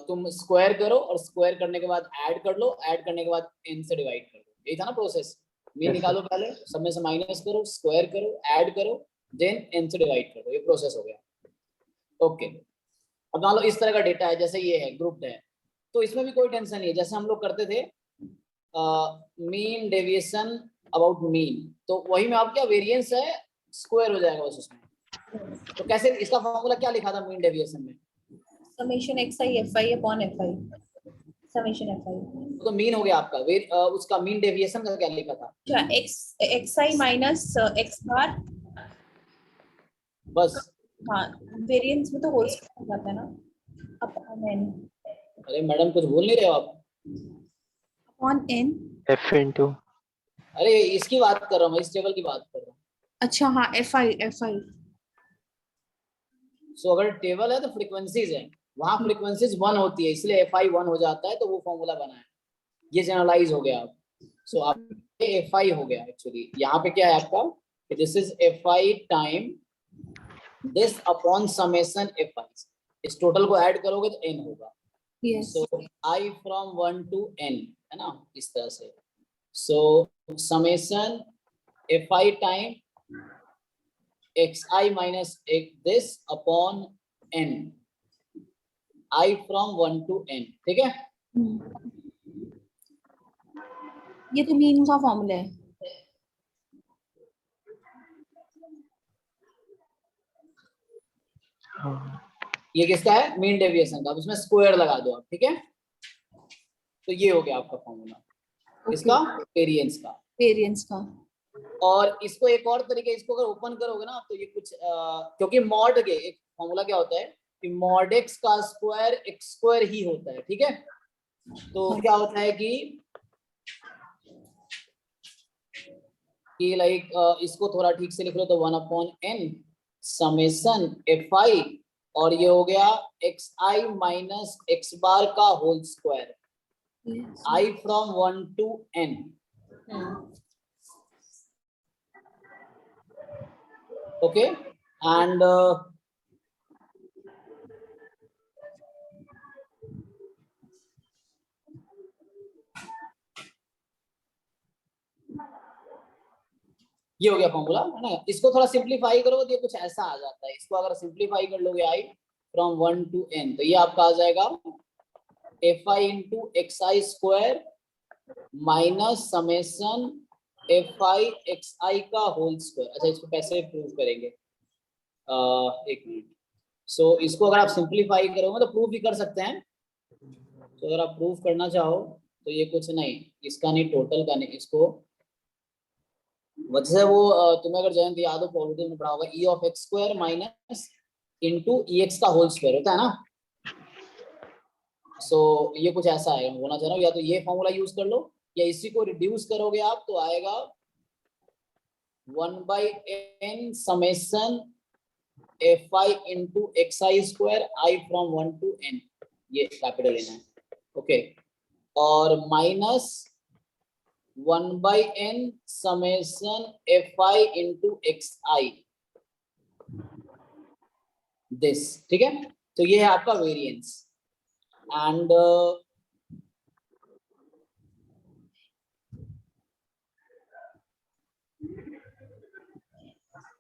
तुम स्क्वायर करो और स्क्वायर करने के बाद ऐड कर लो, ऐड करने के बाद n से डिवाइड कर दो। यही था ना प्रोसेस। Mean yes sir. निकालो पहले, सब में से माइनस करो, स्क्वायर करो, ऐड करो, देन n से डिवाइड कर दो। ये प्रोसेस हो गया। ओके। अब मान लो इस तरह का डेटा है, जैसे ये है, ग्रुप्ड है, तो इसमें भी कोई टेंशन नहीं है। जैसे हम लोग करते थे मीन डेविएशन अबाउट मीन, तो वही में आप क्या वेरिएंस है, स्क्वायर हो जाएगा बस उसमें। तो कैसे, इसका फॉर्मूला क्या लिखा था मीन डेविएशन में? summation xi fi upon fi, summation fi। तो मीन हो गया आपका। उसका मीन डेविएशन का क्या लिखा था? अच्छा, xi माइनस x बार। बस। हाँ, वेरिएंस में तो होल स्क्वायर हो जाता है ना, अपॉन n। अरे मैडम कुछ बोल नहीं रहे हो आप? Upon n। F into. अरे इसकी बात कर रहा हूँ मैं, इस टेबल की बात कर रहा हूँ। अच्छा हाँ, fi fi। सो अगर टेबल है तो फ्रीक्वेंसीज है, वहां फ्रीक्वेंसीज 1 होती है, इसलिए fi 1 हो जाता है, तो वो फॉर्मूला बना है। ये जनरलाइज हो गया आप। सो आप fi हो गया एक्चुअली। यहाँ पे क्या है आपका, this is fi time this upon summation fi। इस टोटल को ऐड करोगे तो n होगा। yes। So i from 1 to n, है ना, इस तरह से। सो summation fi time xi minus this upon n, i from 1 to n। ठीक है। ये तो मीन का फॉर्मूला है। हाँ ये किसका है, मीन डेविएशन का, अब इसमें स्क्वायर लगा दो आप, ठीक है। तो ये हो गया आपका फॉर्मूला इसका वेरिएंस का। वेरिएंस का। और इसको एक और तरीके, इसको अगर ओपन करोगे ना तो ये कुछ क्योंकि मॉड के एक फॉर्मूला क्या होता है कि मॉड एक्स का स्क्वायर एक्स स्क्वायर ही होता है, ठीक है। तो क्या होता है कि लाइक इसको थोड़ा ठीक से लिख लो तो 1/n समेशन एफ आई, और ये हो गया x i minus x bar का whole square, i from 1 to n। Okay and ये हो गया फॉर्मूला, है ना। इसको थोड़ा सिंप्लीफाई करो तो ये कुछ ऐसा आ जाता है। इसको अगर सिंप्लीफाई कर लोगे आई फ्रॉम 1 to n तो ये आपका आ जाएगा F I into X I square minus summation F I X I का होल स्क्वायर। अच्छा इसको कैसे प्रूव करेंगे, एक मिनट। सो इसको अगर आप सिंप्लीफाई करोगे तो प्रूव भी कर सकते हैं। तो अगर आप प्रूव करना चाहो तो ये कुछ नहीं, इसका नहीं, टोटल का नहीं, इसको वजह वो तुम्हें अगर जयंत याद हो पॉलिटिक्स में पढ़ा होगा, ई of x square minus into E x का होल स्क्वायर होता है ना। सो ये कुछ ऐसा है, मैं बोलना चाह रहा हूँ, या तो ये फॉर्मूला यूज कर लो या इसी को रिड्यूस करोगे आप तो आएगा 1/n summation F I into X I square i from 1 to n, ये कैपिटल लेना है, ओके। और minus 1/n summation F I into X I this, ठीक है। तो ये है आपका वेरिएंस एंड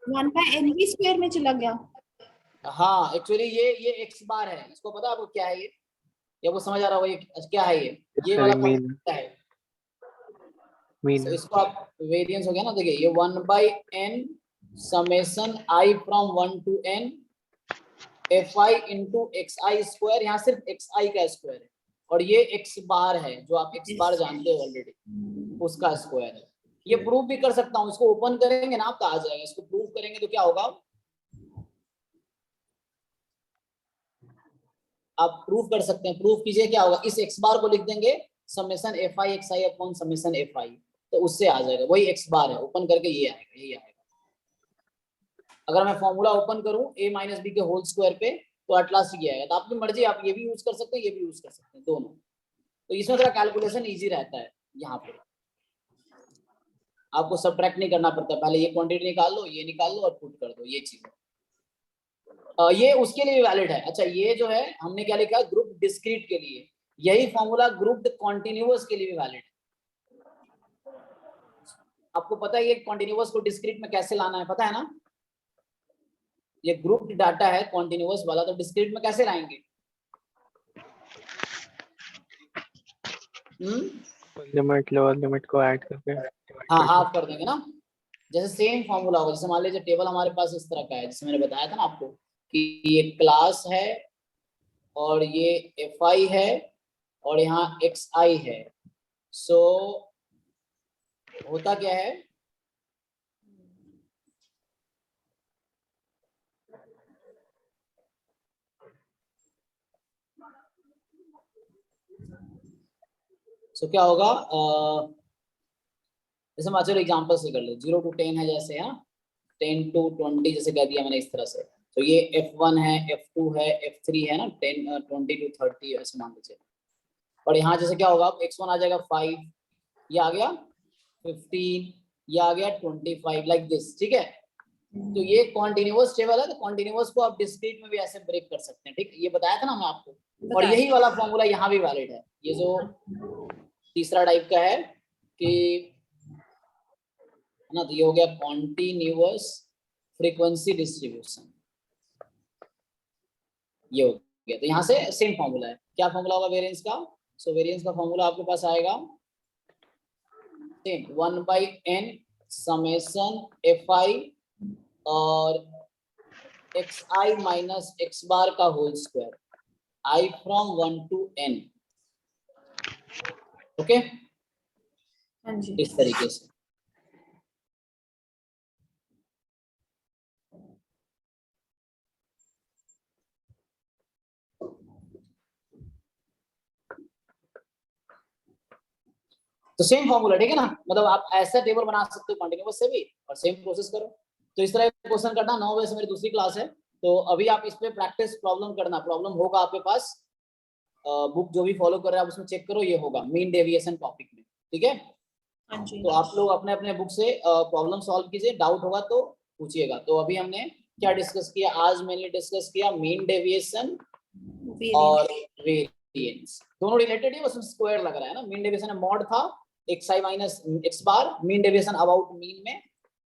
1/n भी स्क्वायर में चला गया। हाँ एक्चुअली ये एक्स बार है, इसको पता है आपको क्या है ये, या वो समझ आ रहा होगा ये क्या है, ये वाला मीन क्या है। मीन तो इसको आप वेरिएंस हो गया ना, देखिए ये 1/n summation I from 1 to n F I into X I square, यहाँ सिर्फ एक्स आई का स्क्वायर है, और ये एक्स बार है जो आप एक्स बार जानते हो ऑलरेडी, उसका स्क्वायर है। ये प्रूव भी कर सकता हूँ, इसको ओपन करेंगे ना तो आ जाएगा। इसको प्रूव करेंगे तो क्या होगा, आप प्रूव कर सकते हैं, प्रूव कीजिए क्या होगा, इस एक्स बार को लिख देंगे summation F I X I upon summation F आई, तो उससे आ जाएगा, वही एक्स बार है, ओपन करके ये आएगा, यही आएगा। अगर मैं फॉर्मूला ओपन करूं a माइनस बी के होल स्क्वायर पे तो एटलास्ट ये आएगा। तो आपकी मर्जी, आप ये भी यूज कर सकते हैं, ये भी यूज कर सकते हैं, दोनों। तो इसमें थोड़ा कैलकुलेशन इजी रहता है, यहाँ पे आपको सब्ट्रैक्ट नहीं करना पड़ता, पहले ये क्वांटिटी निकाल लो, ये निकाल लो और पुट कर दो, ये चीज ये उसके लिए वैलिड है। अच्छा ये जो है हमने क्या लिखा है, ग्रुप डिस्क्रीट के लिए, यही फॉर्मूला ग्रुप कॉन्टिन्यूअस के लिए भी वैलिड है। आपको पता है ये कॉन्टिन्यूअस को डिस्क्रीट में कैसे लाना है, पता है ना। ये ग्रुप डाटा है कॉन्टिन्यूअस वाला, तो डिस्क्रीट में कैसे लाएंगे, लिमिट लोअर लिमिट को ऐड करके हाँ हाफ कर देंगे ना। जैसे सेम फॉर्मूला होगा, जैसे मान लीजिए टेबल हमारे पास इस तरह का है, जैसे मैंने बताया था ना आपको कि ये क्लास है और ये एफ आई है और यहाँ एक्स आई है। सो होता क्या है, सो क्या होगा, जैसे मैं चलो एग्जांपल से कर लो, 0 to 10 है जैसे, है 10 to 20 जैसे कह दिया मैंने इस तरह से। तो ये F1 है, F2 है, F3 है ना, 10 20 to 30 ऐसे मान लीजिए। और यहाँ जैसे क्या होगा, x1 आ जाएगा 5, ये आ गया 15, ये आ गया 25, लाइक दिस, ठीक है। तो ये कॉन्टिन्यूअस टेबल है, तो कॉन्टिन्यूअस को आप डिस्क्रीट में भी ऐसे ब्रेक कर सकते हैं, ठीक। ये बताया था ना मैं आपको, और यही वाला फॉर्मूला यहाँ भी वैलिड है। ये जो तीसरा टाइप का है कि ना, तो ये हो गया कॉन्टिन्यूअस फ्रीक्वेंसी डिस्ट्रीब्यूशन, ये हो गया। तो यहाँ से सेम फॉर्मूला है, क्या फॉर्मूला होगा वेरिएंस का। सो वेरिएंस का फॉर्मूला आपके पास आएगा सेम 1/n समेशन एफ आई और xi माइनस x बार का whole square, I from 1 to n। Okay, हाँ जी। इस तरीके से। तो सेम फॉर्मूला, ठीक है ना, मतलब आप ऐसा टेबल बना सकते हो कॉन्टिन्यूअस से भी और सेम प्रोसेस करो। तो इस तरह क्वेश्चन करना। 9 बजे से मेरी दूसरी क्लास है, तो अभी आप इस पे प्रैक्टिस प्रॉब्लम करना। प्रॉब्लम होगा आपके पास, बुक जो भी फॉलो कर रहे हैं आप उसमें चेक करो, ये होगा मीन डेविएशन टॉपिक में, ठीक है। हाँ जी। तो आप लोग अपने अपने बुक से प्रॉब्लम सॉल्व कीजिए, डाउट होगा तो पूछिएगा। तो अभी हमने क्या डिस्कस किया, आज मैंने डिस्कस किया मीन डेविएशन और वेरिएंस, दोनों रिलेटेड है, बस स्क्वायर लग रहा है ना। मीन डेविएशन में मॉड था xi minus x bar, mean deviation about mean में,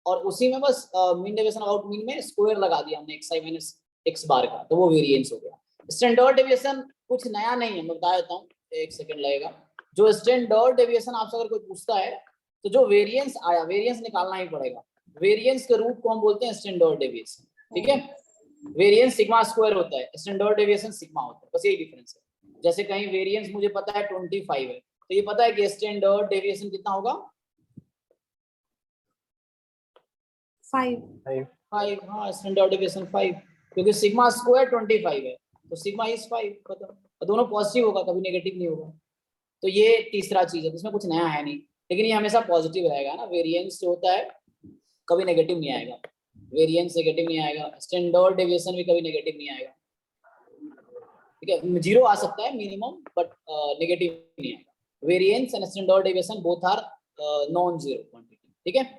और उसी में बस मीन डेविएशन अबाउट मीन में स्क्वायर लगा दिया हमने xi माइनस x बार का, तो वो वेरिएंस हो गया। स्टैंडर्ड डेविएशन कुछ नया नहीं है, मैं बता देता हूँ, एक सेकंड लगेगा। जो स्टैंडर्ड डेविएशन आपसे अगर कोई पूछता है तो जो वेरिएंस आया, वेरिएंस निकालना ही पड़ेगा। वेरिएंस के रूट को हम बोलते हैं स्टैंडर्ड डेविएशन, ठीक है। वेरिएंस सिग्मा स्क्वायर होता है, स्टैंडर्ड डेविएशन सिग्मा होता है, बस यही डिफरेंस है। जैसे कहीं वेरिएंस मुझे पता है 25 है, तो ये पता है कि स्टैंडर्ड डेविएशन कितना होगा, 5। 5। हाँ, स्टैंडर्ड डेविएशन 5, क्योंकि सिग्मा स्क्वायर 25 है, तो सिग्मा इज 5, खत्म। दोनों पॉजिटिव होगा, कभी नेगेटिव नहीं होगा। तो ये तीसरा चीज है, इसमें कुछ नया है नहीं, लेकिन ये हमेशा पॉजिटिव रहेगा ना। वेरिएंस जो होता है कभी नेगेटिव नहीं आएगा, वेरिएंस नेगेटिव नहीं आएगा, स्टैंडर्ड डेविएशन भी कभी नेगेटिव नहीं आएगा, ठीक है। 0 आ सकता है मिनिमम, बट नेगेटिव नहीं आएगा। Variance and standard deviation both are non zero quantity, ठीक है।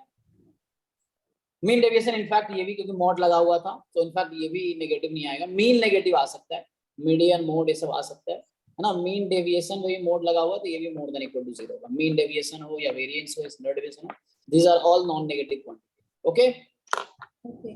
मीन डेविएशन इनफैक्ट ये भी, क्योंकि मॉड लगा हुआ था, तो इनफैक्ट ये भी नेगेटिव नहीं आएगा। मीन नेगेटिव आ सकता है, मीडियन मोड ये सब आ सकता है ना। मीन डेविएशन में भी मोड लगा हुआ, तो ये भी मोर देन इक्वल टू 0 होगा। मीन डेविएशन हो या वेरिएंस हो, स्टैंडर्ड डेविएशन हो, these are all non negative quantity, okay.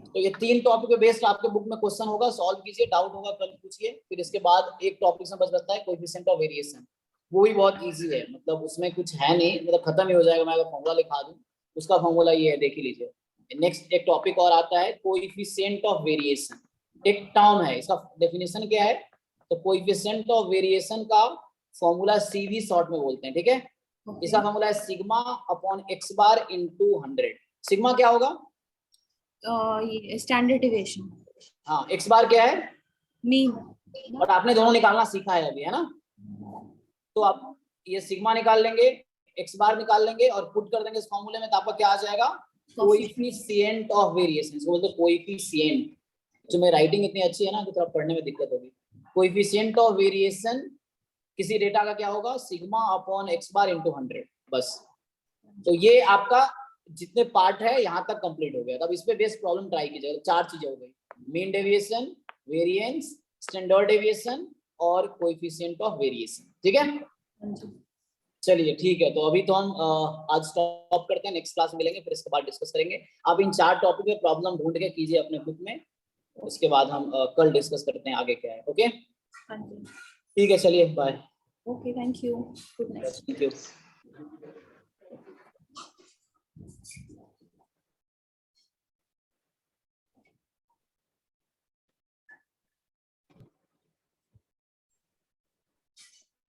तो ये 3 टॉपिक पे बेस्ड आपके बुक में क्वेश्चन होगा, सॉल्व कीजिए, डाउट होगा कल पूछिए। फिर इसके बाद एक टॉपिक में बच जाता है कोएफिशिएंट ऑफ वेरिएशन, वो भी बहुत इजी है, मतलब उसमें कुछ है नहीं, मतलब खत्म ही हो जाएगा। मैं अगर फॉर्मूला लिखा दूं, उसका फॉर्मूला ये है, देख ही लीजिए। नेक्स्ट एक टॉपिक और आता है कोएफिशिएंट ऑफ वेरिएशन, एक टर्म है, इसका डेफिनेशन क्या है, तो कोएफिशिएंट ऑफ वेरिएशन का फॉर्मूला सीवी शॉर्ट में बोलते हैं, ठीक है। इसका फॉर्मूला है sigma upon x bar into 100। Sigma क्या होगा, ये स्टैंडर्ड डेविएशन। हाँ, x बार क्या है, मीन। बट आपने दोनों निकालना सीखा है अभी, है ना। तो आप ये सिग्मा निकाल लेंगे, x बार निकाल लेंगे और पुट कर देंगे इस फॉर्मूले में, तो आपका क्या आ जाएगा, कोएफिशिएंट ऑफ वेरिएशन। इसको बोलते हैं कोएफिशिएंट। जो मेरी राइटिंग इतनी अच्छी है ना कि थोड़ा पढ़ने में दिक्कत होगी। कोएफिशिएंट ऑफ वेरिएशन किसी डेटा का क्या होगा, sigma upon x bar into 100, बस। तो ये आपका जितने पार्ट है यहाँ तक कंप्लीट हो गया। तब इस पे बेस्ड प्रॉब्लम ट्राई कीजिएगा। 4 चीजें हो गई, mean deviation, variance, standard deviation और कोएफिशिएंट ऑफ वेरिएशन, ठीक है। चलिए ठीक है, तो अभी तो हम आज स्टॉप करते हैं, नेक्स्ट क्लास में मिलेंगे, फिर इसके बाद डिस्कस करेंगे। आप इन 4 टॉपिक पे प्रॉब्लम ढूंढ के कीजिए अपने बुक में, उसके बाद हम कल डिस्कस करते हैं आगे क्या है, ओके। ठीक है, चलिए bye. Okay, thank you, good night. Thank you.